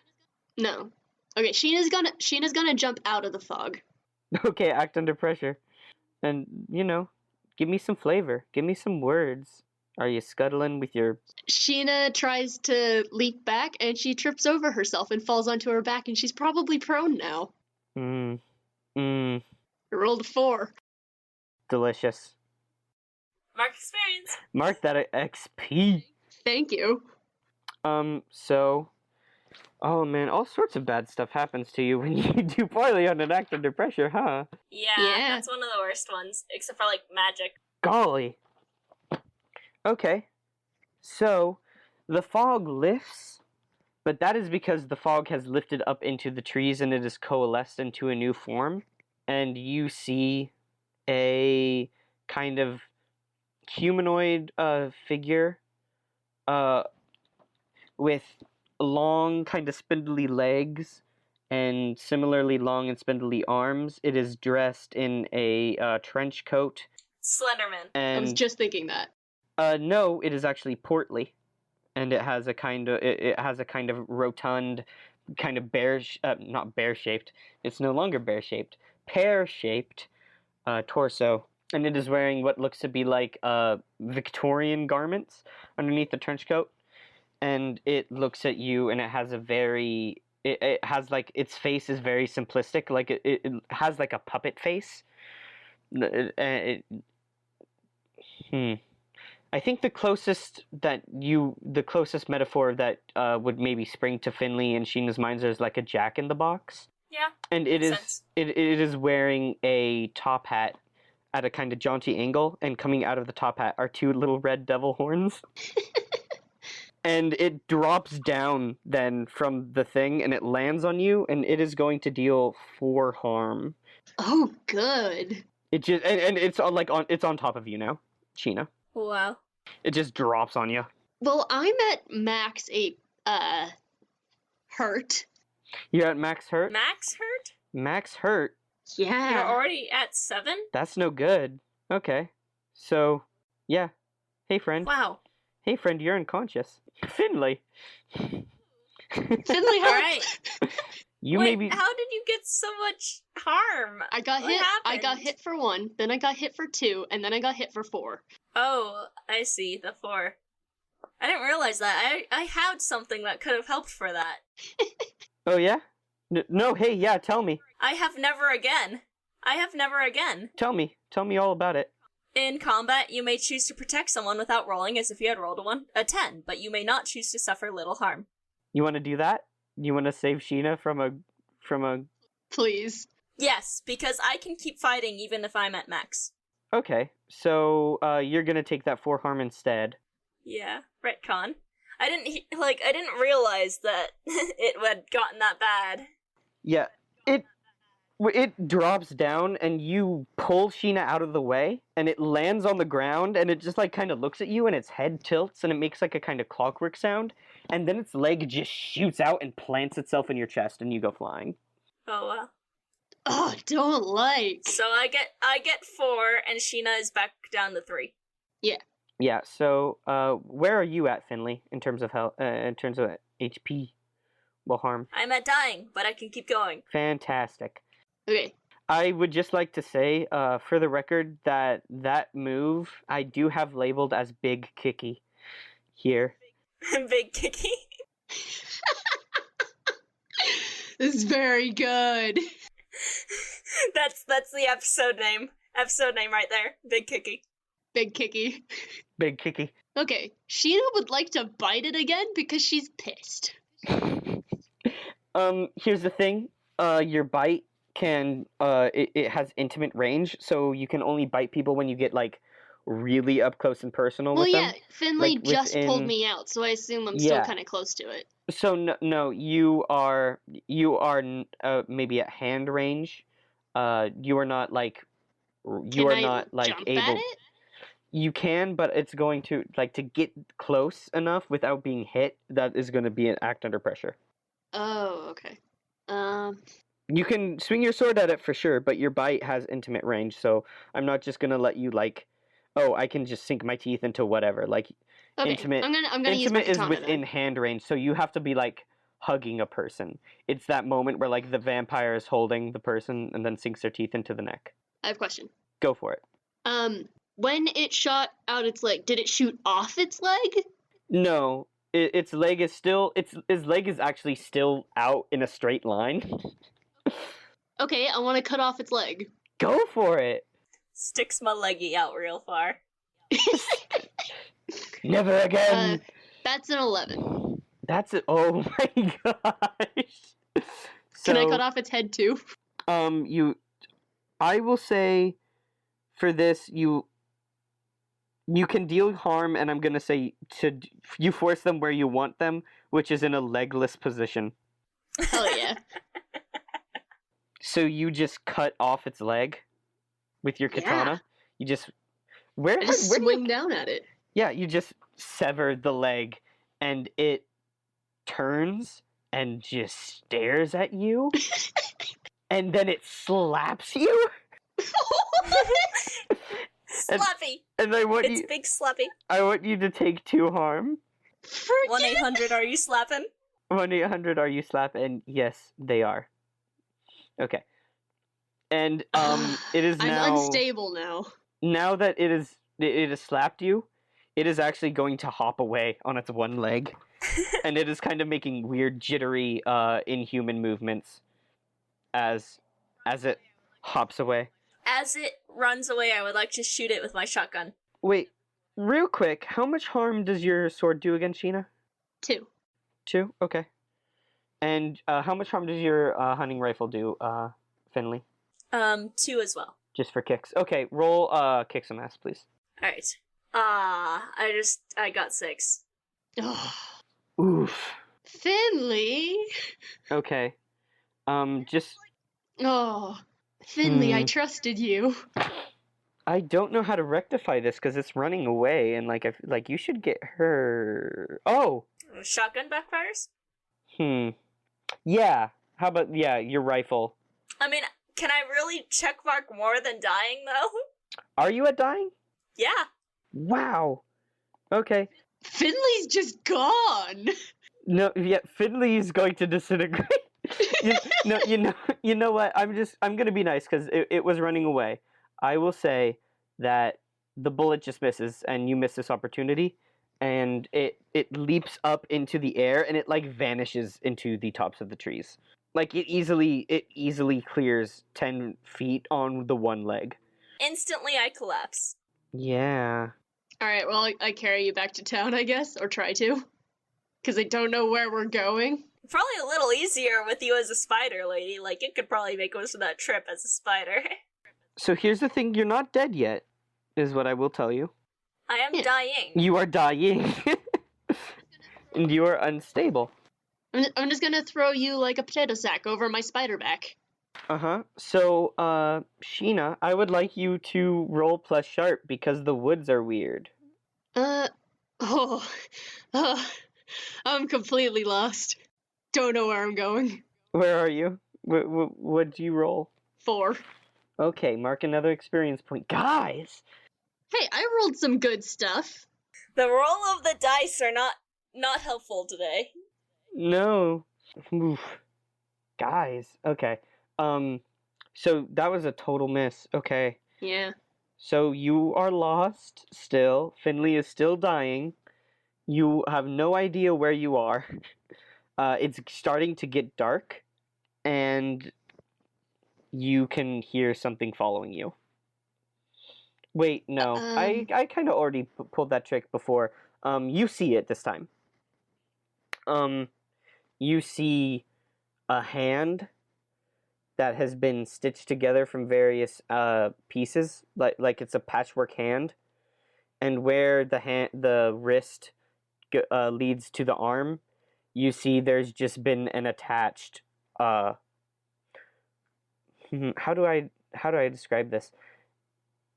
No. Okay, Sheena's gonna jump out of the fog. Okay, act under pressure. And, give me some flavor. Give me some words. Are you scuttling with your... Sheena tries to leap back, and she trips over herself and falls onto her back, and she's probably prone now. I rolled a 4. Delicious. Mark experience. Mark that XP. Thank you. So, oh man, all sorts of bad stuff happens to you when you do poorly on an act under pressure, huh? Yeah, that's one of the worst ones, except for, like, magic. Golly. Okay. So, the fog lifts, but that is because the fog has lifted up into the trees and it has coalesced into a new form. And you see a kind of humanoid figure with long, kind of spindly legs and similarly long and spindly arms. It is dressed in a trench coat. Slenderman. And I was just thinking that. no, it is actually portly, and it has a kind of rotund, kind of not bear shaped. It's no longer bear shaped, pear shaped torso, and it is wearing what looks to be like Victorian garments underneath the trench coat. And it looks at you, and it has it has like, its face is very simplistic, like it has like a puppet face. I think the closest metaphor that would maybe spring to Finley and Sheena's minds is like a Jack in the Box. Yeah. And it is wearing a top hat at a kind of jaunty angle, and coming out of the top hat are two little red devil horns. And it drops down then from the thing, and it lands on you, and it is going to deal 4 harm. Oh, good. It just and it's on top of you now, Sheena. Wow. It just drops on you. Well, I'm at max 8 hurt. You're at max hurt? Max hurt? Max hurt? Yeah. You're already at 7? That's no good. Okay. So, yeah. Hey, friend. Wow. Hey, friend, you're unconscious. Finley. Finley, All right. You Wait, maybe. how did you get so much harm? I got What hit. I happened? got hit for 1, then I got hit for 2, and then I got hit for 4. Oh, I see, the 4. I didn't realize that. I had something that could have helped for that. Oh, yeah? No, hey, yeah, tell me. I have never again. Tell me all about it. In combat, you may choose to protect someone without rolling as if you had rolled a 10, but you may not choose to suffer little harm. You want to do that? You want to save Sheena from a... Please. Yes, because I can keep fighting even if I'm at max. Okay, so you're gonna take that 4 harm instead. Yeah, retcon. I didn't realize that it had gotten that bad. Yeah, it drops down, and you pull Sheena out of the way, and it lands on the ground, and it just like kind of looks at you, and its head tilts, and it makes like a kind of clockwork sound, and then its leg just shoots out and plants itself in your chest, and you go flying. Oh well. Oh, don't like. So I get 4, and Sheena is back down to 3. Yeah. So, where are you at, Finley, in terms of health? In terms of HP, well, harm. I'm at dying, but I can keep going. Fantastic. Okay. I would just like to say, for the record, that move I do have labeled as Big Kicky here. Big Kicky. This is very good. That's the episode name. Episode name right there. Big Kicky. Big Kicky. Big Kicky. Okay, Sheena would like to bite it again because she's pissed. Here's the thing. Your bite can it has intimate range, so you can only bite people when you get like really up close and personal Well, with yeah, them. Finley like, just pulled within- me out, so I assume I'm still Yeah. kind of close to it. So no, you are maybe at hand range. You are not like Can I not like jump able. at it? You can, but it's going to like to get close enough without being hit. That is going to be an act under pressure. Oh, okay. You can swing your sword at it for sure, but your bite has intimate range, so I'm not just gonna let you like, oh, I can just sink my teeth into whatever. Like, Okay. intimate. I'm gonna use my Intimate is katana within then. hand range, so you have to be like hugging a person. It's that moment where like the vampire is holding the person and then sinks their teeth into the neck. I have a question. Go for it. When it shot out its leg, did it shoot off its leg? No, its leg is still its leg is actually still out in a straight line. Okay, I want to cut off its leg. Go for it. Sticks my leggy out real far. Never again. That's an 11. That's it. Oh my gosh. Can I cut off its head too? I will say, for this, you can deal harm, and I'm gonna say you force them where you want them, which is in a legless position. Hell yeah. So you just cut off its leg with your katana. Yeah. You just I just swing down at it. Yeah, you just sever the leg, and it turns and just stares at you, and then it slaps you. Slappy. And I want It's you. big slappy. I want you to take 2 harm. 1-800, are you slapping? 1-800 are you slap? And yes, they are. Okay. And it is now. I'm unstable now. Now that it has slapped you, it is actually going to hop away on its one leg, and it is kind of making weird, jittery, inhuman movements as it hops away. As it runs away, I would like to shoot it with my shotgun. Wait, real quick, how much harm does your sword do against Sheena? 2. 2? Okay. And how much harm does your hunting rifle do, Finley? 2 as well. Just for kicks. Okay, roll kick some ass, please. Alright. I got 6. Oh, Oof. Finley. Okay. Just... Oh, Finley, I trusted you. I don't know how to rectify this because it's running away, and you should get her. Oh. Shotgun backfires? Yeah. How about your rifle? I mean, can I really checkmark more than dying though? Are you at dying? Yeah. Wow. Okay. Finley's just gone. No. Yeah. Finley's going to disintegrate. You know what? I'm gonna be nice because it was running away. I will say that the bullet just misses, and you miss this opportunity, and it leaps up into the air, and it vanishes into the tops of the trees. It easily clears 10 feet on the one leg. Instantly, I collapse. Yeah. Alright, well, I carry you back to town, I guess, or try to. Because I don't know where we're going. Probably a little easier with you as a spider lady. It could probably make most of that trip as a spider. So here's the thing, you're not dead yet, is what I will tell you. I am dying. You are dying. And you are unstable. I'm just gonna throw you like a potato sack over my spider back. Uh-huh. So, Sheena, I would like you to roll plus sharp because the woods are weird. I'm completely lost. Don't know where I'm going. Where are you? What'd you roll? 4. Okay, mark another experience point. Guys! Hey, I rolled some good stuff. The roll of the dice are not helpful today. No. Oof. Guys. Okay. So that was a total miss. Okay. Yeah. So you are lost still. Finley is still dying. You have no idea where you are. It's starting to get dark, and you can hear something following you. Wait, no. I kind of already pulled that trick before. You see it this time. You see a hand that has been stitched together from various pieces, like it's a patchwork hand, and where the wrist leads to the arm, you see there's just been an attached. How do I describe this?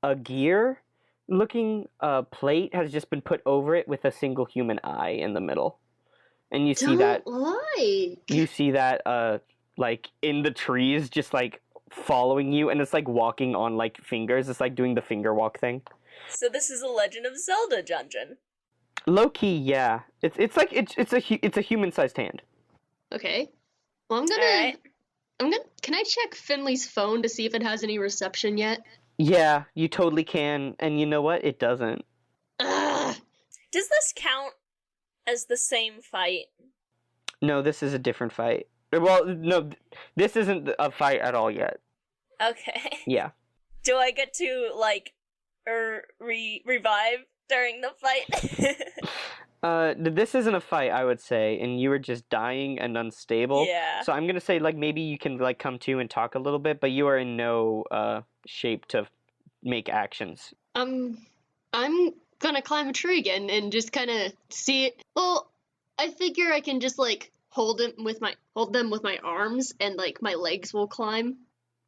A gear-looking plate has just been put over it with a single human eye in the middle, and you see that. You see that in the trees, just following you, and it's walking on fingers. It's doing the finger walk thing. So this is a Legend of Zelda dungeon. Low key, yeah. It's a human-sized hand. Okay. Well, can I check Finley's phone to see if it has any reception yet? Yeah, you totally can, and you know what? It doesn't. Ugh. Does this count as the same fight? No, this is a different fight. Well, no, this isn't a fight at all yet. Okay. Yeah. Do I get to revive during the fight? This isn't a fight, I would say, and you were just dying and unstable. Yeah. So I'm gonna say, like, maybe you can, like, come to and talk a little bit, but you are in no shape to make actions. I'm gonna climb a tree again and just kind of see it. Well, I figure I can just like hold them with my arms, and like my legs will climb.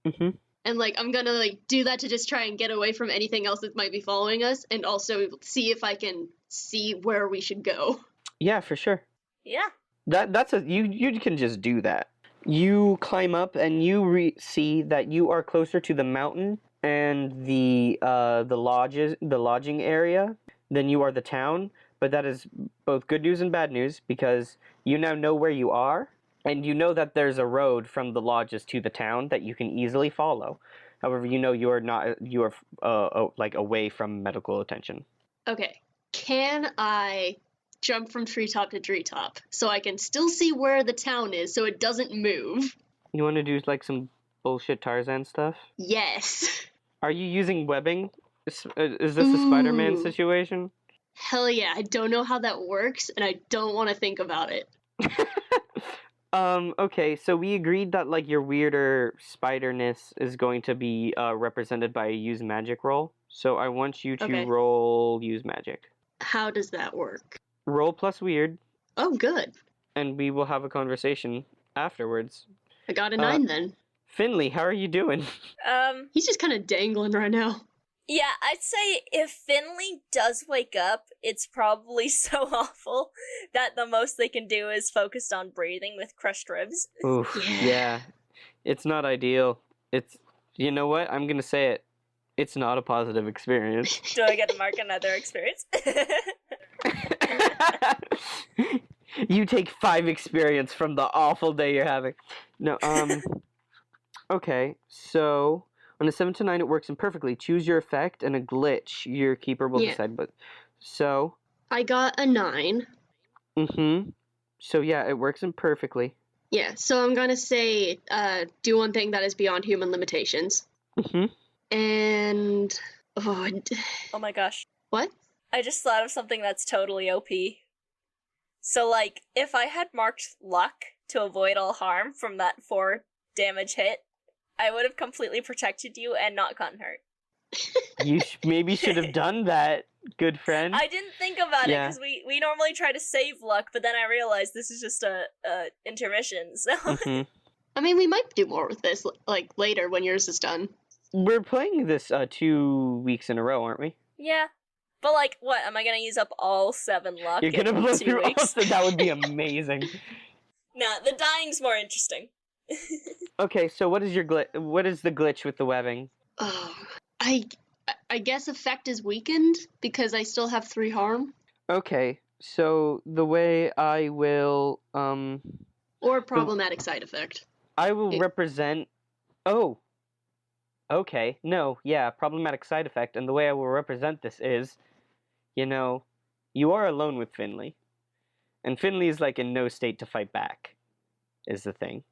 Mm-hmm. And like I'm gonna like do that to just try and get away from anything else that might be following us, and also see if I can see where we should go. Yeah, for sure. Yeah. That's you can just do that. You climb up and you see that you are closer to the mountain and the lodging area than you are the town. But that is both good news and bad news, because you now know where you are, and you know that there's a road from the lodges to the town that you can easily follow. However, you know you are like away from medical attention. Okay, can I jump from treetop to treetop so I can still see where the town is so it doesn't move? You want to do like some bullshit Tarzan stuff? Yes. Are you using webbing? Is this a Spider-Man Ooh. situation? Hell yeah, I don't know how that works, and I don't want to think about it. Okay, so we agreed that, like, your weirder spiderness is going to be represented by a use magic roll. So I want you to Okay. roll use magic. How does that work? Roll plus weird, Oh, good. and we will have a conversation afterwards. I got a 9 then. Finley, how are you doing? He's just kind of dangling right now. Yeah, I'd say if Finley does wake up, it's probably so awful that the most they can do is focus on breathing with crushed ribs. Oof, yeah. It's not ideal. It's, you know what? I'm gonna say it. It's not a positive experience. Do I get to mark another experience? You take 5 experience from the awful day you're having. No, okay, so on a 7 to 9 it works imperfectly. Choose your effect and a glitch. Your keeper will decide, but so I got a 9. So yeah, it works imperfectly. Yeah, so I'm gonna say, do one thing that is beyond human limitations. And Oh my gosh. what? I just thought of something that's totally OP. So, like, if I had marked luck to avoid all harm from that 4 damage hit, I would have completely protected you and not gotten hurt. You maybe should have done that, good friend. I didn't think about it, Yeah. because we normally try to save luck, but then I realized this is just a intermission, so... I mean, we might do more with this, like, later when yours is done. We're playing this 2 weeks in a row, aren't we? Yeah. But, like, what? Am I gonna use up all 7 luck You're gonna in blow 2 through all weeks? that would be amazing. Nah, the dying's more interesting. Okay, so what is your what is the glitch with the webbing? Oh, I guess effect is weakened because I still have 3 harm. Okay, so the way I will Or problematic side effect. I will represent okay, no, yeah, problematic side effect, and the way I will represent this is, you know, you are alone with Finley. And Finley is, like, in no state to fight back, is the thing.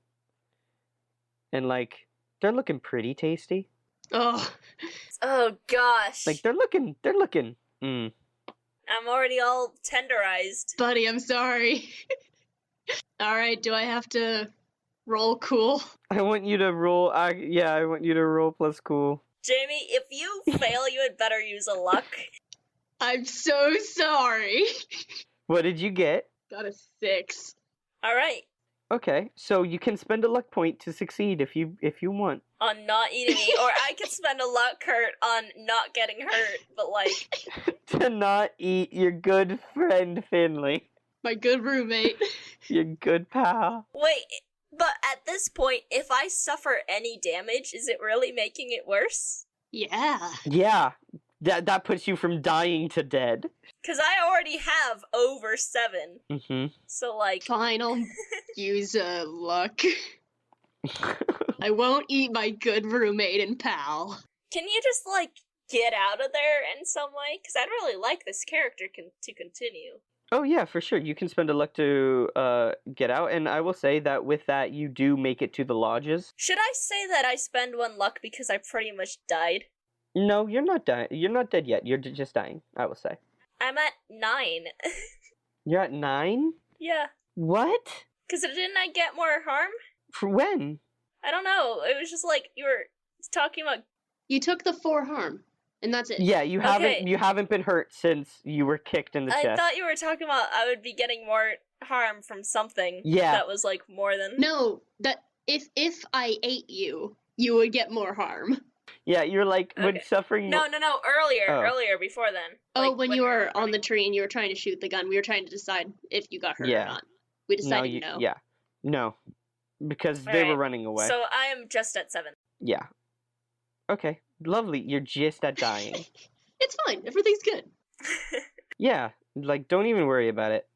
And, like, they're looking pretty tasty. Oh, Oh gosh. Like, they're looking, I'm already all tenderized. buddy, I'm sorry. Alright, do I have to roll cool? I want you to roll, I want you to roll plus cool. Jamie, if you fail, you had better use a luck. I'm so sorry. What did you get? Got a 6. Alright. Okay, so you can spend a luck point to succeed if you want. On not eating me, or I could spend a luck hurt on not getting hurt, but like... To not eat your good friend Finley. My good roommate. Your good pal. Wait, but at this point, if I suffer any damage, is it really making it worse? Yeah. Yeah, that puts you from dying to dead. Because I already have over 7. So, like... Fine, I'll use luck. I won't eat my good roommate and pal. Can you just, like, get out of there in some way? Because I'd really like this character to continue. Oh yeah, for sure. You can spend a luck to get out, and I will say that with that, you do make it to the lodges. Should I say that I spend 1 luck because I pretty much died? No, you're not dying. You're not dead yet. You're just dying, I will say. I'm at 9. You're at 9? Yeah. What? Because didn't I get more harm? For when? I don't know. It was just like you were talking about. You took the 4 harm, and that's it. Yeah, you Okay. haven't been hurt since you were kicked in the I chest. thought you were talking about I would be getting more harm from something. Yeah. That was like more than. No, that if I ate you, you would get more harm. Yeah, you're like when Okay. suffering. No, earlier, before then. Oh, Like, when you were on running the tree and you were trying to shoot the gun, we were trying to decide if you got hurt Yeah. or not. We decided no. Yeah, no, because they were Alright, running away. So I am just at 7. Yeah. Okay, lovely. You're just at dying. It's fine. Everything's good. Yeah, like don't even worry about it.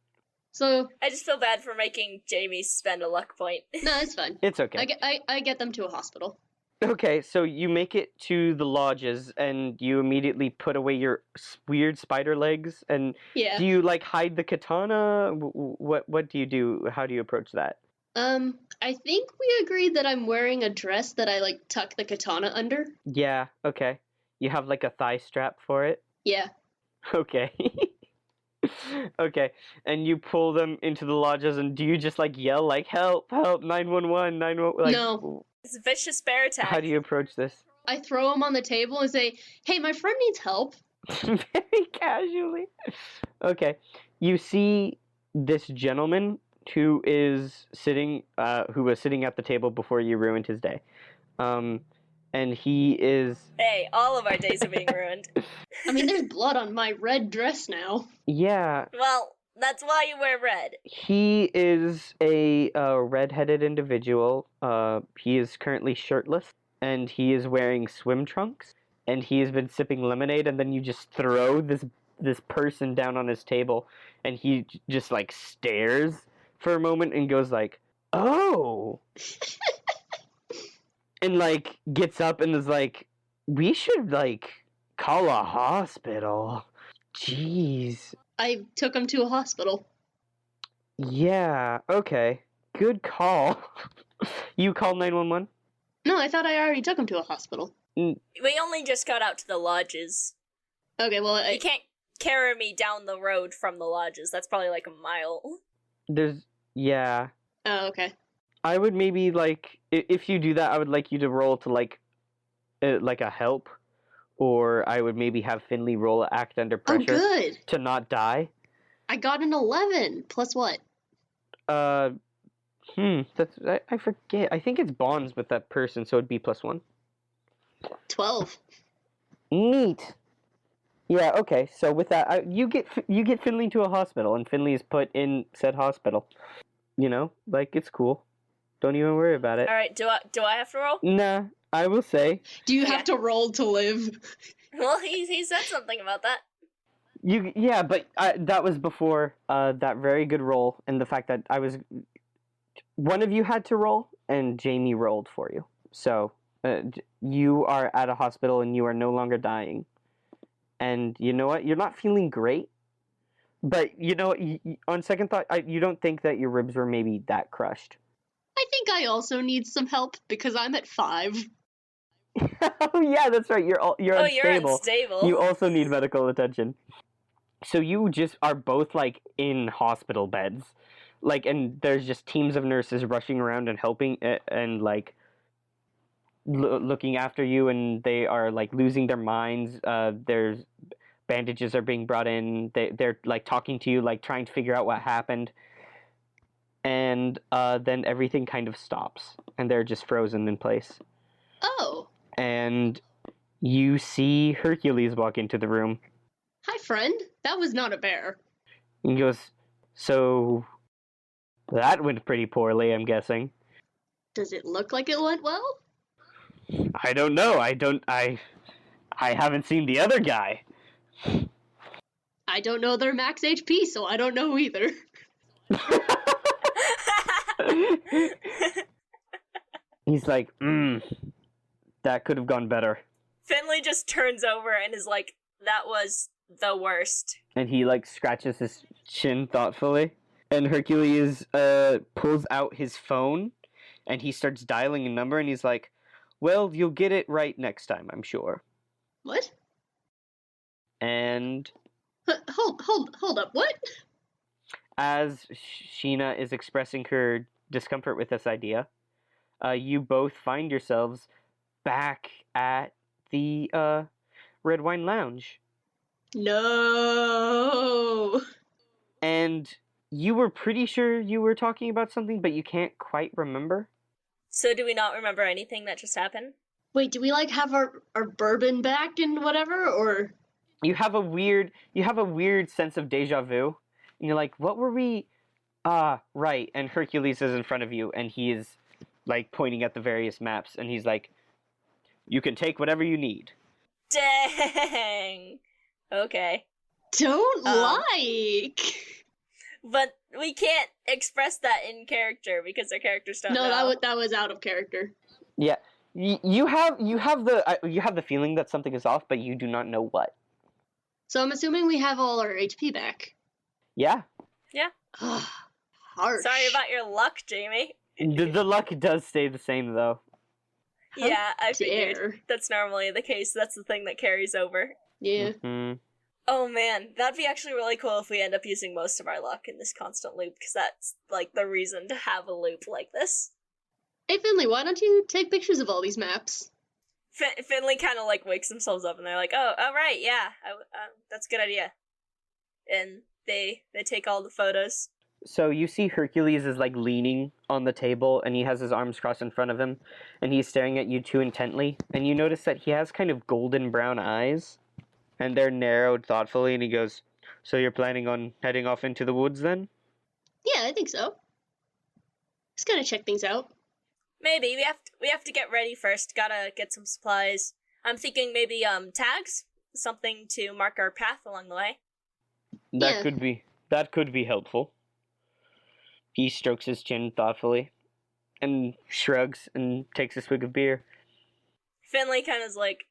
So I just feel bad for making Jamie spend a luck point. no, it's fine. It's okay. I get them to a hospital. Okay, so you make it to the lodges and you immediately put away your weird spider legs. And Yeah. do you like hide the katana? What do you do? How do you approach that? I think we agreed that I'm wearing a dress that I like tuck the katana under. Yeah, okay. You have like a thigh strap for it? Yeah. Okay. Okay, and you pull them into the lodges, and do you just like yell like help, help, 911, 911? Like, No. It's a vicious bear attack. how do you approach this? I throw them on the table and say, "Hey, my friend needs help." Very casually. Okay, you see this gentleman who is sitting, who was sitting at the table before you ruined his day. And he is. Hey, all of our days are being ruined. I mean, there's blood on my red dress now. Yeah, Well, that's why you wear red. he is a red-headed individual. He is currently shirtless, and he is wearing swim trunks, and he has been sipping lemonade, and then you just throw this person down on his table, and he just like stares for a moment and goes like, "Oh," and like gets up and is like, "We should like call a hospital." Jeez. I took him to a hospital. Yeah, okay. Good call. You called 911? No, I thought I already took him to a hospital. We only just got out to the lodges. Okay, well, You can't carry me down the road from the lodges. That's probably like a mile. Yeah. oh, okay. I would maybe like, if you do that, I would like you to roll to like a help, or I would maybe have Finley roll act under Oh, pressure good. to not die. I got an 11. Plus what? That's I forget. I think it's bonds with that person, so it'd be +1. 12. Neat. Yeah. Okay. So with that, you get Finley to a hospital, and Finley is put in said hospital. You know, like it's cool. Don't even worry about it. All right, do I have to roll? Nah, I will say Do you Yeah. have to roll to live? Well, he said something about that. yeah, but that was before that very good roll, and the fact that one of you had to roll, and Jamie rolled for you. So you are at a hospital, and you are no longer dying. And you know what? You're not feeling great, but you know what? On second thought, you don't think that your ribs were maybe that crushed. I think I also need some help because I'm at 5. Oh yeah, that's right. You're You're unstable. unstable. You also need medical attention. So you just are both like in hospital beds, like, and there's just teams of nurses rushing around and helping and like looking after you, and they are like losing their minds. There's bandages are being brought in. They're like talking to you, like trying to figure out what happened, and then everything kind of stops, and they're just frozen in place. Oh. And you see Hercules walk into the room. Hi, friend. That was not a bear. He goes, "So that went pretty poorly, I'm guessing." Does it look like it went well? I don't know. I haven't seen the other guy. I don't know their max HP, so I don't know either. He's like, that could have gone better. Finley just turns over and is like, that was the worst. And he like scratches his chin thoughtfully. And Hercules pulls out his phone and he starts dialing a number, and he's like, "Well, you'll get it right next time, I'm sure." What? And Hold up. What? as Sheena is expressing her discomfort with this idea, you both find yourselves back at the Red Wine Lounge. No. And you were pretty sure you were talking about something, but you can't quite remember. So do we not remember anything that just happened? Wait, do we like have our bourbon back and whatever, or? You have a weird sense of deja vu. And you're like, what were we? Right. And Hercules is in front of you, and he is, like, pointing at the various maps, and he's like, you can take whatever you need. Dang. Okay. Don't like. But we can't express that in character because our characters don't know. No, that was out of character. Yeah. You have the feeling that something is off, but you do not know what. So I'm assuming we have all our HP back. Yeah. Yeah. Harsh. Sorry about your luck, Jamie. The luck does stay the same, though. How Yeah, I figured. dare. That's normally the case. That's the thing that carries over. Yeah. Mm-hmm. Oh man, that'd be actually really cool if we end up using most of our luck in this constant loop, because that's, like, the reason to have a loop like this. Hey Finley, why don't you take pictures of all these maps? Finley kind of, like, wakes themselves up and they're like, oh, right, yeah, that's a good idea. And they take all the photos. So you see Hercules is, like, leaning on the table, and he has his arms crossed in front of him, and he's staring at you two intently, and you notice that he has kind of golden brown eyes, and they're narrowed thoughtfully, and he goes, so you're planning on heading off into the woods, then? Yeah, I think so. Just gotta check things out. Maybe, we have to get ready first, gotta get some supplies. I'm thinking maybe, tags? Something to mark our path along the way. That Yeah. could be helpful. He strokes his chin thoughtfully, and shrugs, and takes a swig of beer. Finley kind of is like,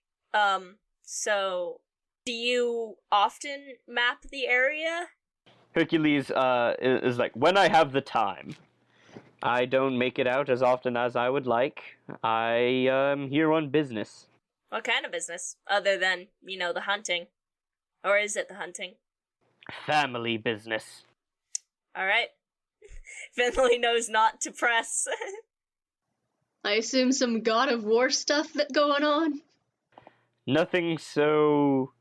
so, do you often map the area? Hercules is like, when I have the time. I don't make it out as often as I would like. I am here on business. What kind of business? Other than, the hunting. Or is it the hunting? Family business. Alright. Finley knows not to press. I assume some God of War stuff that going on. Nothing so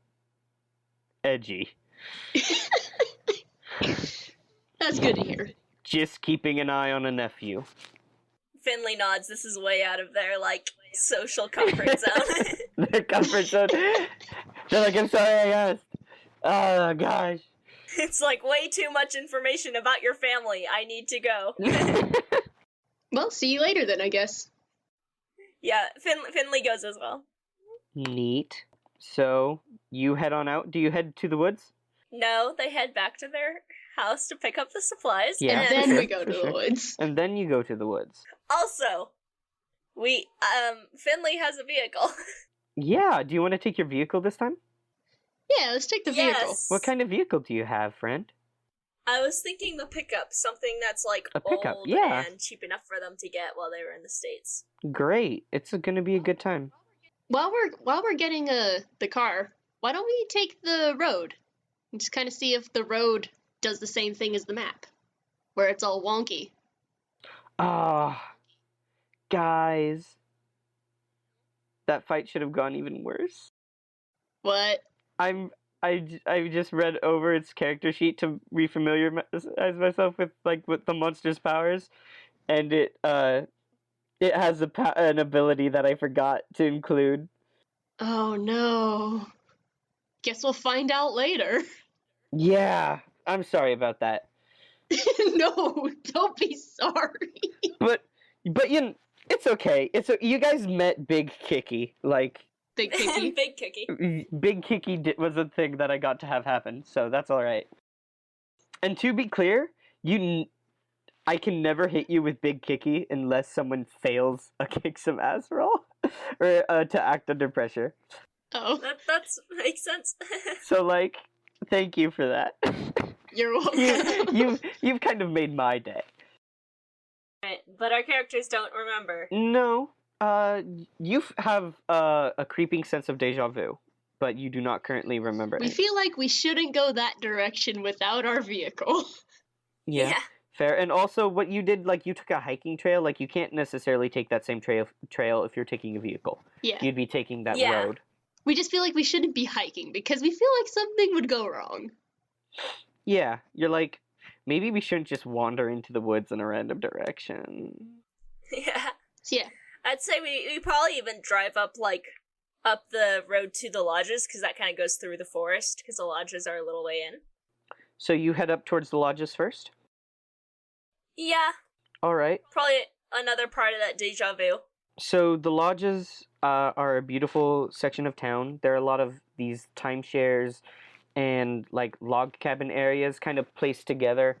edgy. That's good to hear. Just keeping an eye on a nephew. Finley nods. This is way out of their, social comfort zone. Their comfort zone. They're like, I'm sorry I asked. Oh, gosh. It's way too much information about your family. I need to go. Well, see you later then, I guess. Yeah, Finley goes as well. Neat. So, you head on out. Do you head to the woods? No, they head back to their house to pick up the supplies. Yeah, And for then sure, we go to for the sure. woods. And then you go to the woods. Also, Finley has a vehicle. Yeah, do you want to take your vehicle this time? Yeah, let's take the vehicle. Yes. What kind of vehicle do you have, friend? I was thinking the pickup, something that's A pickup, old yeah. and cheap enough for them to get while they were in the States. Great. It's going to be a good time. While we're getting the car, why don't we take the road and just kind of see if the road does the same thing as the map, where it's all wonky. Ah, guys. That fight should have gone even worse. What? I just read over its character sheet to refamiliarize myself with with the monster's powers, and it has an ability that I forgot to include. Oh no. Guess we'll find out later. Yeah, I'm sorry about that. No, don't be sorry. But it's okay. You guys met Big Kicky. Big Kicky. Big Kicky. Big Kicky was a thing that I got to have happen, so that's all right. And to be clear, I can never hit you with Big Kicky unless someone fails a kick some ass roll or to act under pressure. Oh, That's makes sense. So thank you for that. you're welcome. You've kind of made my day. Right, but our characters don't remember. No, you have a creeping sense of deja vu, but you do not currently remember We it. feel like we shouldn't go that direction without our vehicle. Yeah. Fair. And also, what you did, like, you took a hiking trail. Like, you can't necessarily take that same trail if you're taking a vehicle. Yeah. You'd be taking that Yeah. road. We just feel like we shouldn't be hiking because we feel like something would go wrong. Yeah. You're like, maybe we shouldn't just wander into the woods in a random direction. Yeah. So yeah. I'd say we probably even drive up the road to the lodges, because that kind of goes through the forest, because the lodges are a little way in. So you head up towards the lodges first? Yeah, All right. probably another part of that deja vu. So the lodges are a beautiful section of town. There are a lot of these timeshares and like log cabin areas kind of placed together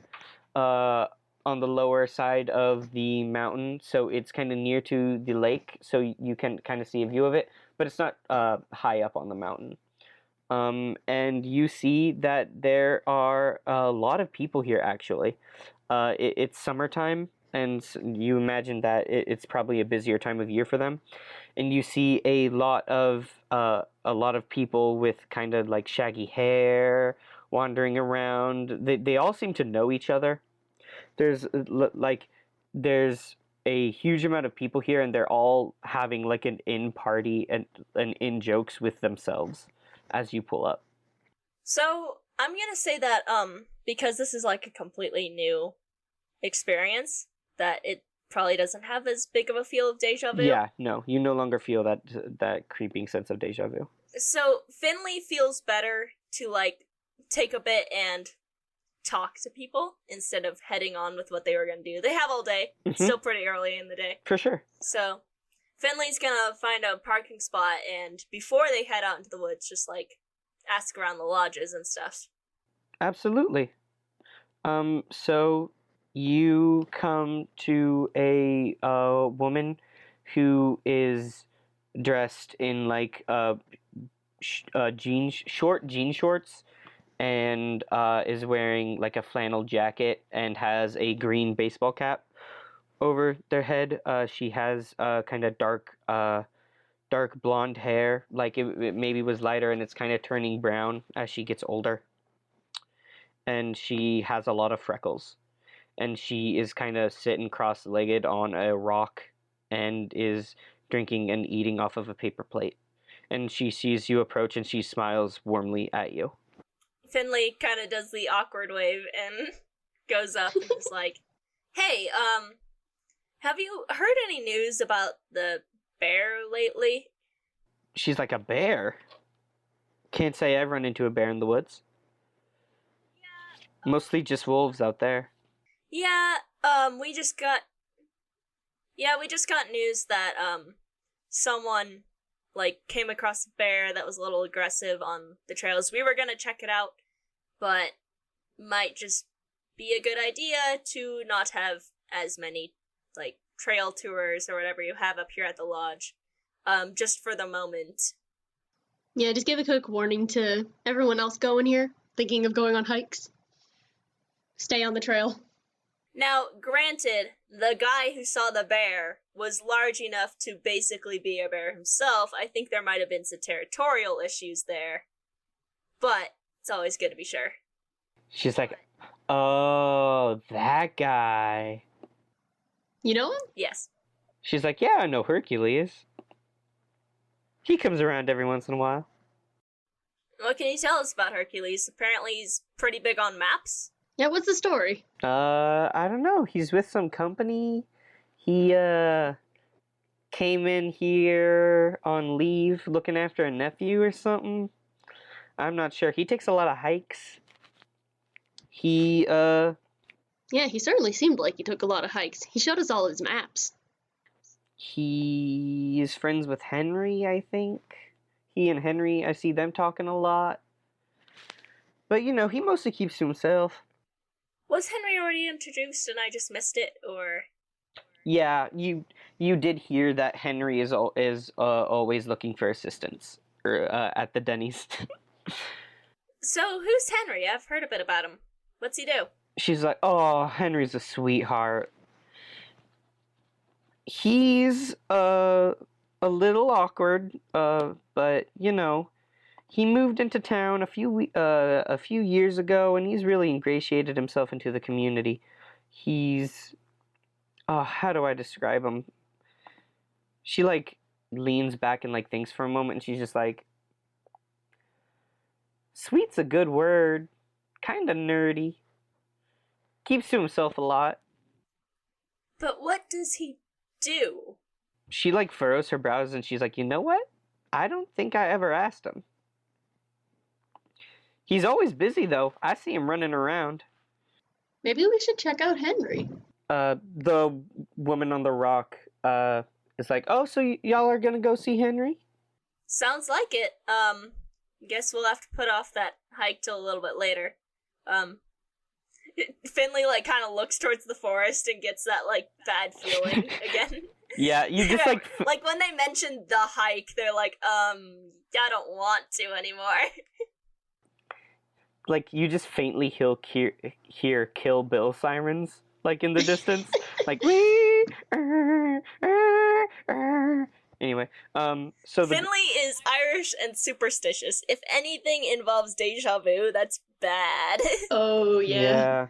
on the lower side of the mountain. So it's kind of near to the lake, so you can kind of see a view of it, but it's not high up on the mountain. And you see that there are a lot of people here, actually. It's summertime, and you imagine that it's probably a busier time of year for them. And you see a lot of people with kind of like shaggy hair wandering around. They all seem to know each other. There's there's a huge amount of people here, and they're all having like an in party and an in jokes with themselves as you pull up. So I'm gonna say that because this is like a completely new experience, that it probably doesn't have as big of a feel of deja vu. Yeah, no, you no longer feel that creeping sense of deja vu. So Finley feels better to like take a bit and talk to people instead of heading on with what they were gonna do. They have all day. It's still pretty early in the day. For sure. So Finley's gonna find a parking spot, and before they head out into the woods, just like ask around the lodges and stuff. Absolutely. So you come to a woman who is dressed in like short jean shorts, and is wearing like a flannel jacket and has a green baseball cap over their head. She has kind of dark blonde hair, like it maybe was lighter, and it's kind of turning brown as she gets older. And she has a lot of freckles. And she is kind of sitting cross-legged on a rock and is drinking and eating off of a paper plate. And she sees you approach and she smiles warmly at you. Finley kind of does the awkward wave and goes up and is like, "Hey, have you heard any news about the bear lately?" She's like, "A bear? Can't say I've run into a bear in the woods. Yeah. Mostly just wolves out there." Yeah, we just got news that, someone, like, came across a bear that was a little aggressive on the trails. We were gonna check it out, but might just be a good idea to not have as many, like, trail tours or whatever you have up here at the lodge, just for the moment. Yeah, just give a quick warning to everyone else going here, thinking of going on hikes. Stay on the trail. Now, granted, the guy who saw the bear was large enough to basically be a bear himself. I think there might have been some territorial issues there, but it's always good to be sure. She's like, "Oh, that guy." You know him? Yes. She's like, "Yeah, I know Hercules. He comes around every once in a while." What can you tell us about Hercules? Apparently he's pretty big on maps. Yeah, what's the story? I don't know. He's with some company. He, came in here on leave looking after a nephew or something. I'm not sure. He takes a lot of hikes. He, Yeah, he certainly seemed like he took a lot of hikes. He showed us all his maps. he is friends with Henry, I think. He and Henry, I see them talking a lot. But, you know, he mostly keeps to himself. Was Henry already introduced and I just missed it, or? Yeah, you did hear that Henry is always looking for assistance at the Denny's. So, who's Henry? I've heard a bit about him. What's he do? She's like, "Oh, Henry's a sweetheart. He's a little awkward, but you know, he moved into town a few years ago, and he's really ingratiated himself into the community. He's, how do I describe him? She like leans back and like thinks for a moment, and she's just like, "Sweet's a good word. Kinda nerdy. Keeps to himself a lot." But what does he do? She like furrows her brows, and she's like, "You know what? I don't think I ever asked him. He's always busy, though. I see him running around." Maybe we should check out Henry. The woman on the rock is like, "Oh, so y'all are gonna go see Henry?" Sounds like it. Guess we'll have to put off that hike till a little bit later. Finley, like, kind of looks towards the forest and gets that, like, bad feeling again. Yeah, you just like like, when they mentioned the hike, they're like, I don't want to anymore. like you just faintly hear Kill Bill sirens like in the distance, like wee. Anyway, so Finley is Irish and superstitious. If anything involves deja vu, that's bad. Oh, yeah.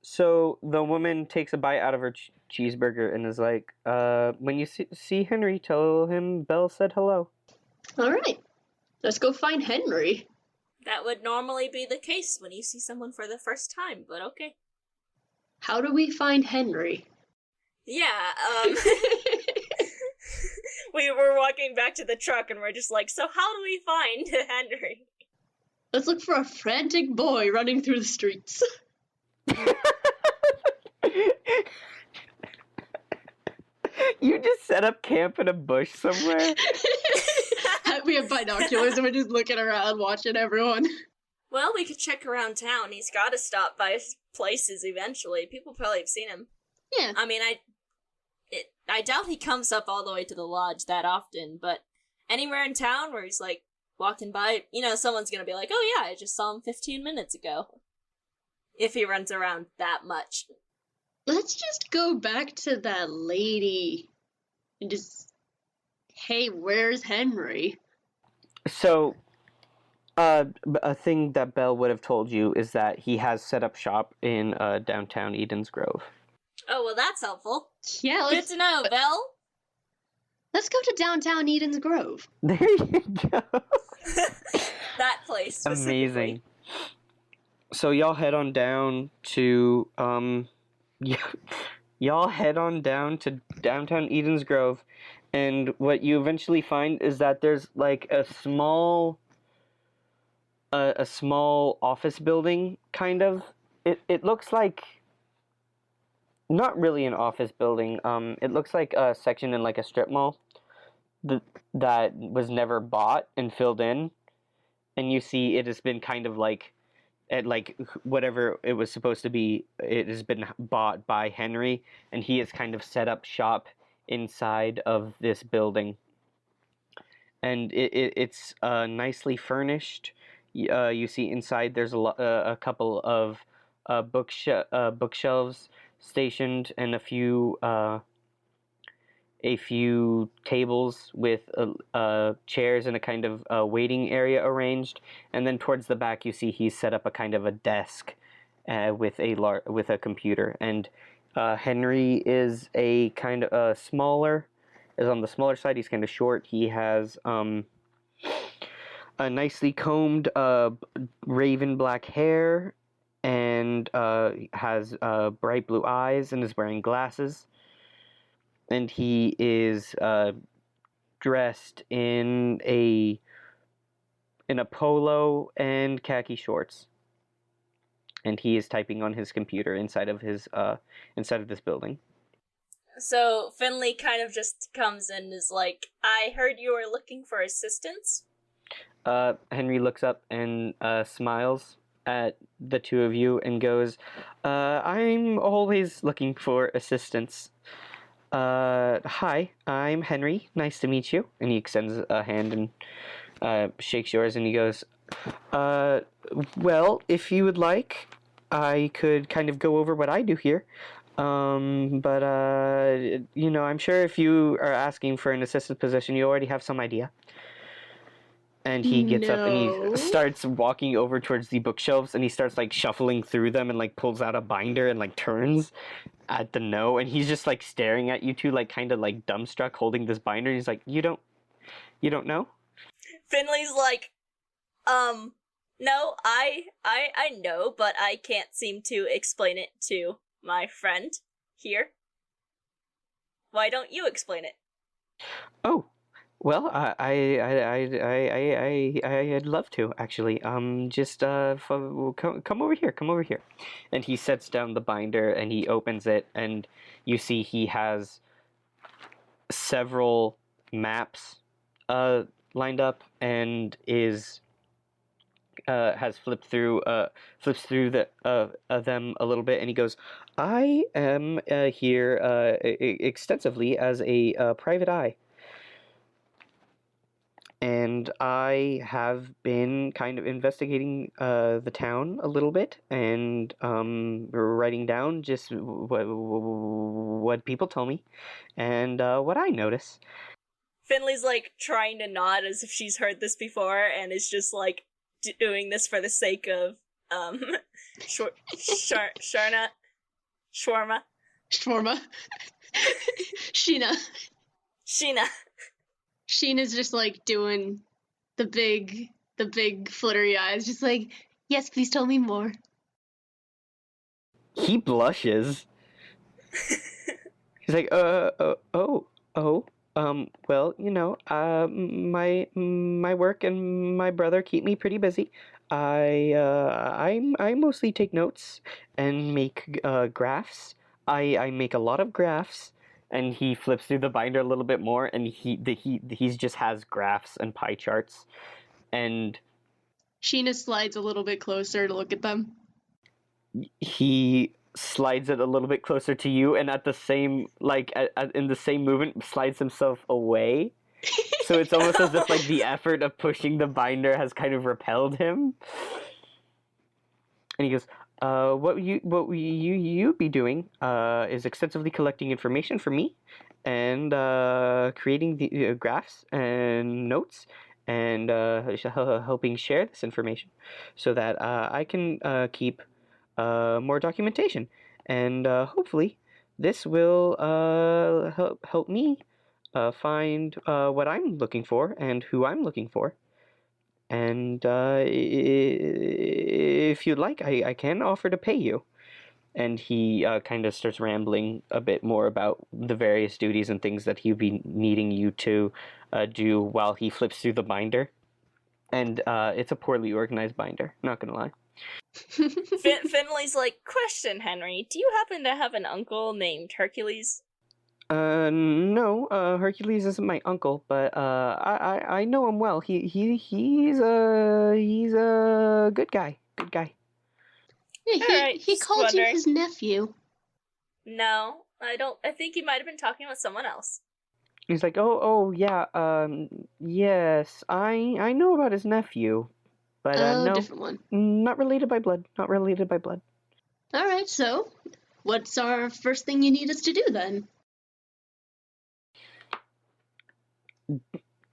So the woman takes a bite out of her cheeseburger and is like, "When you see Henry, tell him Belle said hello." All right. Let's go find Henry. That would normally be the case when you see someone for the first time, but okay. How do we find Henry? Yeah, we were walking back to the truck and we're just like, so how do we find Henry? Let's look for a frantic boy running through the streets. You just set up camp in a bush somewhere? We have binoculars and we're just looking around, watching everyone. Well, we could check around town. He's got to stop by places eventually. People probably have seen him. Yeah. I mean, I doubt he comes up all the way to the lodge that often, but anywhere in town where he's, like, walking by, someone's gonna be like, oh yeah, I just saw him 15 minutes ago. If he runs around that much. Let's just go back to that lady and just, hey, where's Henry? So, a thing that Belle would have told you is that he has set up shop in downtown Eden's Grove. Oh, well, that's helpful. Yeah, Good to know, Belle. Let's go to downtown Eden's Grove. There you go. That place specifically. Amazing. So y'all head on down to y'all head on down to downtown Eden's Grove, and what you eventually find is that there's like a small office building, kind of. It looks like not really an office building. It looks like a section in like a strip mall that was never bought and filled in, and you see it has been kind of like at like whatever it was supposed to be, it has been bought by Henry, and he has kind of set up shop inside of this building, and it's nicely furnished. You see inside there's a couple of bookshelves stationed, and a few tables with chairs and a kind of waiting area arranged, and then towards the back you see he's set up a kind of a desk with a computer, and Henry is a kind of is on the smaller side. He's kind of short. He has a nicely combed raven black hair, and has bright blue eyes, and is wearing glasses. And he is dressed in a polo and khaki shorts, and he is typing on his computer inside of this building. So Finley kind of just comes in and is like, I heard you were looking for assistance? Henry looks up and smiles at the two of you and goes, I'm always looking for assistance. Hi, I'm Henry. Nice to meet you. And he extends a hand and shakes yours, and he goes, well, if you would like, I could kind of go over what I do here. But I'm sure if you are asking for an assistant position, you already have some idea. And he gets up and No. he starts walking over towards the bookshelves, and he starts like shuffling through them and like pulls out a binder and like turns at the no, and he's just like staring at you two, like kind of like dumbstruck, holding this binder. And he's like, you don't know? Finley's like, no, I know, but I can't seem to explain it to my friend here. Why don't you explain it? Oh, well, I'd love to actually. Just come over here, come over here. And he sets down the binder and he opens it, and you see he has several maps lined up, and is has flips through the them a little bit, and he goes, I am here extensively as a private eye, and I have been kind of investigating the town a little bit, and writing down just what people tell me, and what I notice. Finley's like trying to nod as if she's heard this before, and is just like doing this for the sake of shawarma. Shawarma. Sheena. Sheena's just like doing the big fluttery eyes, just like, yes, please tell me more. He blushes. He's like, well, you know, my work and my brother keep me pretty busy. I mostly take notes and make graphs. I make a lot of graphs. And he flips through the binder a little bit more, and he's just has graphs and pie charts, and Sheena slides a little bit closer to look at them. He slides it a little bit closer to you, and at the same in the same movement slides himself away. So it's almost as if like the effort of pushing the binder has kind of repelled him. And he goes, what you be doing is extensively collecting information for me, and creating the graphs and notes, and helping share this information so that I can keep more documentation, and hopefully this will help me find what I'm looking for and who I'm looking for. And if you'd like, I can offer to pay you. And he kind of starts rambling a bit more about the various duties and things that he'd be needing you to do while he flips through the binder. And it's a poorly organized binder, not gonna lie. Finley's like, question, Henry, do you happen to have an uncle named Hercules? No, Hercules isn't my uncle, but I know him well. He's a good guy. Good guy. Yeah, he called you his nephew. No, I don't. I think he might have been talking with someone else. He's like, oh yeah, yes, I know about his nephew, but no, different one. Not related by blood. Not related by blood. All right, so what's our first thing you need us to do then?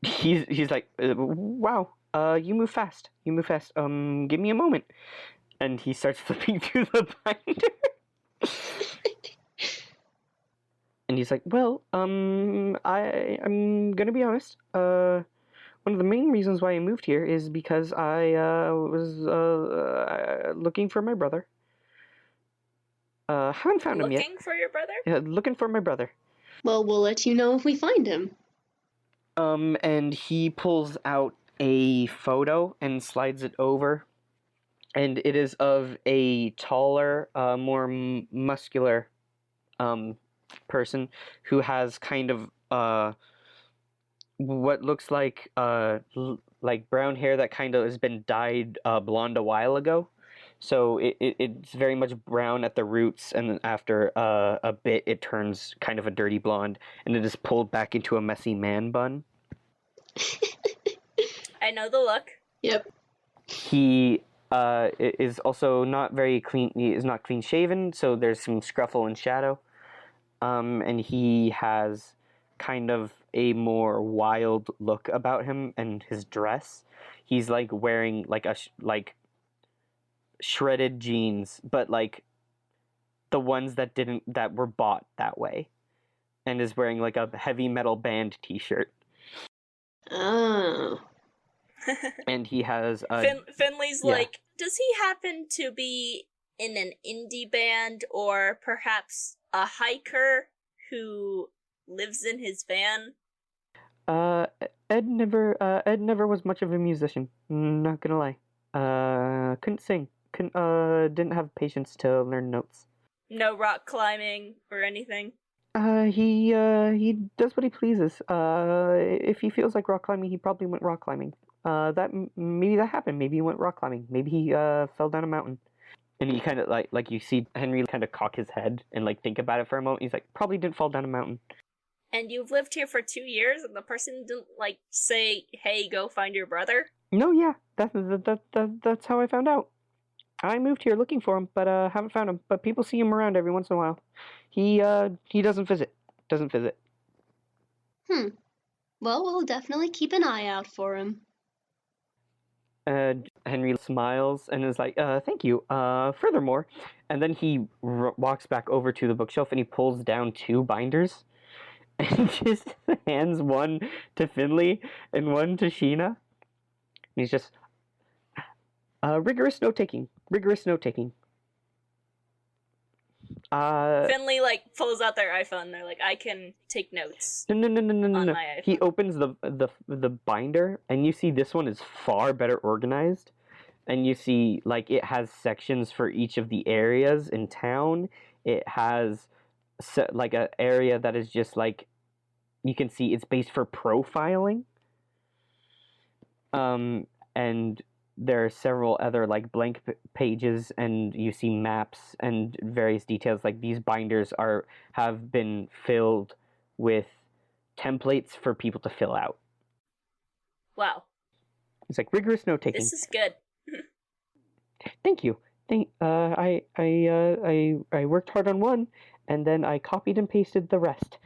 He's like, wow, you move fast. You move fast. Give me a moment. And he starts flipping through the binder. And he's like, well, I'm gonna be honest. One of the main reasons why I moved here is because I was looking for my brother. Haven't found him yet. Looking for your brother? Yeah, looking for my brother. Well, we'll let you know if we find him. And he pulls out a photo and slides it over, and it is of a taller, more muscular person who has kind of what looks like brown hair that kind of has been dyed blonde a while ago. So it's very much brown at the roots, and then after a bit it turns kind of a dirty blonde, and it is pulled back into a messy man bun. I know the look. Yep. He is also not very clean. He is not clean shaven, so there's some scruffle and shadow. And he has kind of a more wild look about him and his dress. He's like wearing like shredded jeans, but like the ones that were bought that way, and is wearing like a heavy metal band t-shirt. Oh. And he has Finley's yeah. like, does he happen to be in an indie band or perhaps a hiker who lives in his van? Ed never was much of a musician, not gonna lie. Couldn't sing, didn't have patience to learn notes. No rock climbing or anything? He does what he pleases. If he feels like rock climbing, he probably went rock climbing. Maybe that happened. Maybe he went rock climbing. Maybe he fell down a mountain. And he kind of like you see Henry kind of cock his head and like think about it for a moment. He's like, probably didn't fall down a mountain. And you've lived here for 2 years, and the person didn't like say, "Hey, go find your brother"? No, yeah, that's how I found out. I moved here looking for him, but haven't found him. But people see him around every once in a while. He doesn't visit. Doesn't visit. Well, we'll definitely keep an eye out for him. Henry smiles and is like, thank you. Furthermore, and then he walks back over to the bookshelf and he pulls down 2 binders and just hands one to Finley and one to Sheena. And he's just, rigorous note-taking. Finley like pulls out their iPhone and they're like, I can take notes. No. On my iPhone. He opens the binder and you see this one is far better organized. And you see like it has sections for each of the areas in town. It has like an area that is just like, you can see it's based for profiling. And there are several other like blank pages, and you see maps and various details. Like these binders have been filled with templates for people to fill out. Wow. It's like rigorous note taking. This is good. Thank you. I worked hard on one, and then I copied and pasted the rest.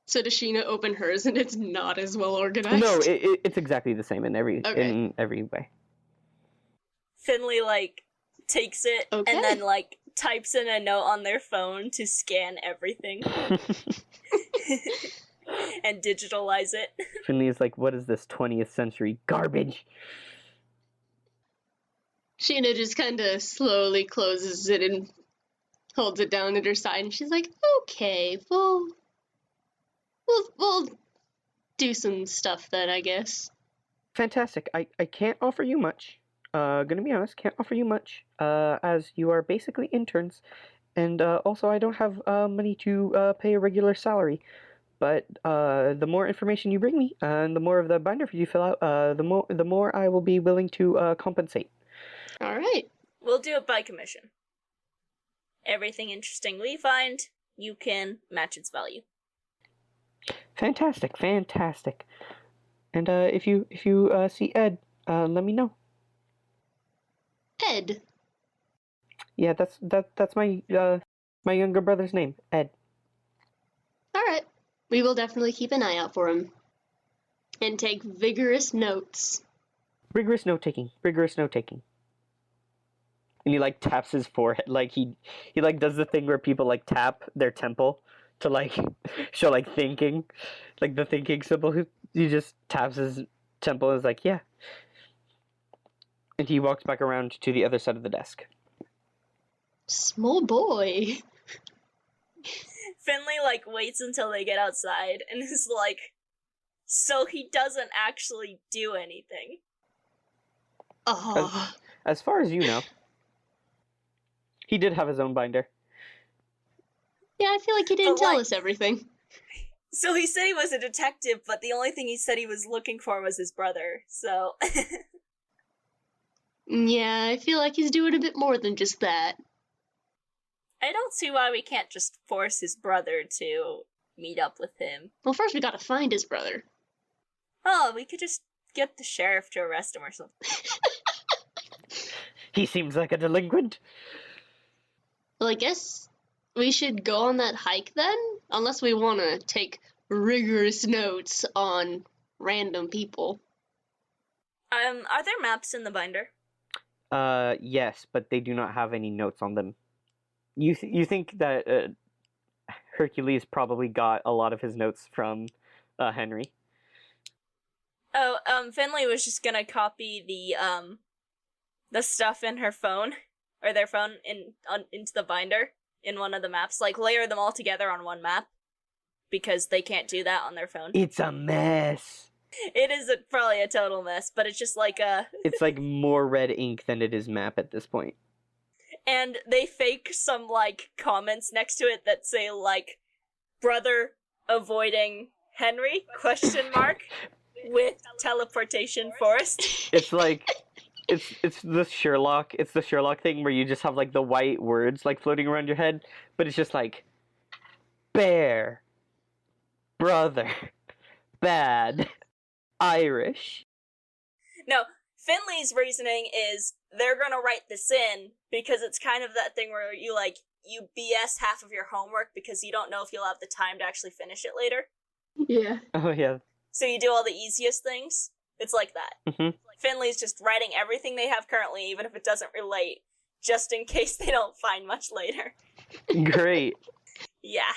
So does Sheena open hers and it's not as well organized? No, it's exactly the same in every way. Finley like takes it and then like types in a note on their phone to scan everything and digitalize it. Finley is like, what is this 20th century garbage? Sheena just kind of slowly closes it and holds it down at her side, and she's like, okay, we'll do some stuff then, I guess. Fantastic. I can't offer you much. Gonna be honest, can't offer you much, as you are basically interns, and also I don't have money to pay a regular salary. But the more information you bring me, and the more of the binder you fill out, the more I will be willing to compensate. All right. We'll do it by commission. Everything interesting we find, you can match its value. Fantastic. And if you see Ed, let me know. Ed. Yeah, that's my younger brother's name, Ed. All right. We will definitely keep an eye out for him. And take vigorous notes. Rigorous note taking. And he like taps his forehead, like he like does the thing where people like tap their temple to like show like thinking, like the thinking symbol. He just taps his temple and is like, yeah. And he walks back around to the other side of the desk. Small boy. Finley like waits until they get outside and is like, so he doesn't actually do anything. Oh. As far as you know, he did have his own binder. Yeah, I feel like he didn't tell us everything. So he said he was a detective, but the only thing he said he was looking for was his brother, so... Yeah, I feel like he's doing a bit more than just that. I don't see why we can't just force his brother to meet up with him. Well, first we gotta find his brother. Oh, we could just get the sheriff to arrest him or something. He seems like a delinquent. Well, I guess we should go on that hike then? Unless we want to take rigorous notes on random people. Are there maps in the binder? Yes, but they do not have any notes on them. You think that Hercules probably got a lot of his notes from Henry? Oh, Finley was just gonna copy the stuff in her phone, or their phone, into the binder in one of the maps, like layer them all together on one map, because they can't do that on their phone. It's a mess. It is probably a total mess, but it's just like It's like more red ink than it is map at this point. And they fake some, like, comments next to it that say, like, brother avoiding Henry, ? With teleportation forced. It's like it's the Sherlock thing where you just have like the white words like floating around your head, but it's just like bear, brother, bad, Irish. No, Finley's reasoning is they're gonna write this in because it's kind of that thing where you BS half of your homework because you don't know if you'll have the time to actually finish it later. Yeah. Oh yeah. So you do all the easiest things. It's like that. Mm-hmm. Finley's just writing everything they have currently, even if it doesn't relate, just in case they don't find much later. Great. Yeah.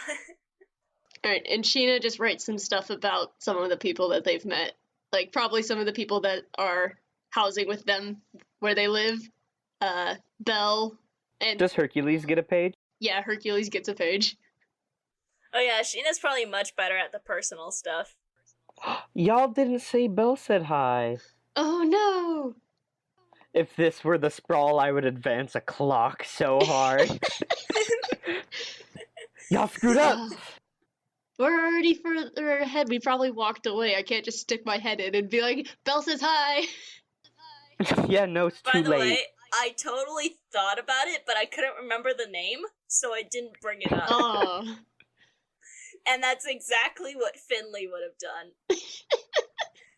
Alright, and Sheena just writes some stuff about some of the people that they've met. Like, probably some of the people that are housing with them where they live. Belle, and... Does Hercules get a page? Yeah, Hercules gets a page. Oh yeah, Sheena's probably much better at the personal stuff. Y'all didn't say Belle said hi. Oh no! If this were the sprawl, I would advance a clock so hard. Y'all screwed up! We're already further ahead. We probably walked away. I can't just stick my head in and be like, Belle says hi! Yeah, no, it's too By the late. way, I totally thought about it, but I couldn't remember the name, so I didn't bring it up. Oh. And that's exactly what Finley would have done.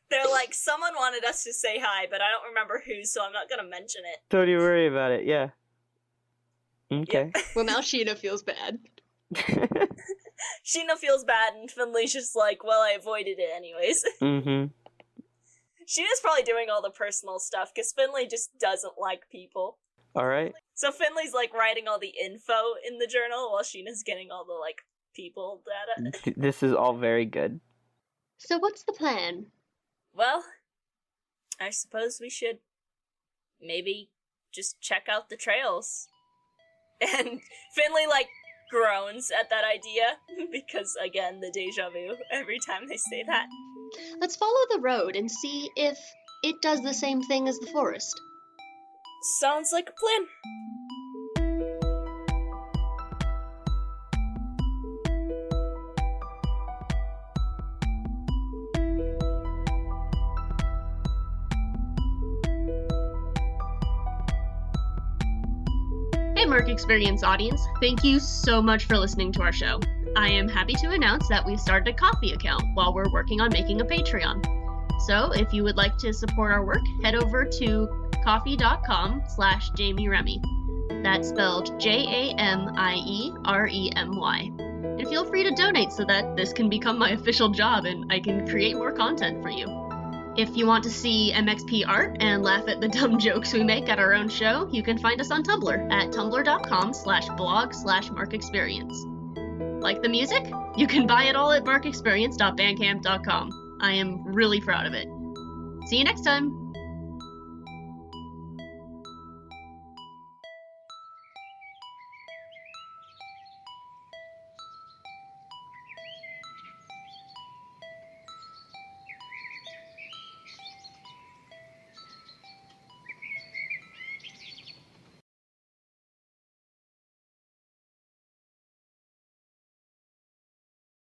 They're like, someone wanted us to say hi, but I don't remember who, so I'm not gonna mention it. Don't you worry about it, yeah. Okay. Well, now Sheena feels bad. Sheena feels bad, and Finley's just like, well, I avoided it anyways. Mm-hmm. Sheena's probably doing all the personal stuff, because Finley just doesn't like people. Alright. So Finley's, like, writing all the info in the journal, while Sheena's getting all the, like, people data. This is all very good. So what's the plan? Well, I suppose we should maybe just check out the trails. And Finley, like, groans at that idea, because, again, the deja vu every time they say that. Let's follow the road and see if it does the same thing as the forest. Sounds like a plan. Hey Mark Experience audience, thank you so much for listening to our show. I am happy to announce that we've started a Ko-fi account while we're working on making a Patreon. So if you would like to support our work, head over to ko-fi.com/Jamie Remy. That's spelled JAMIEREMY. And feel free to donate so that this can become my official job and I can create more content for you. If you want to see MXP art and laugh at the dumb jokes we make at our own show, you can find us on Tumblr at tumblr.com/blog/markexperience. Like the music? You can buy it all at markexperience.bandcamp.com. I am really proud of it. See you next time!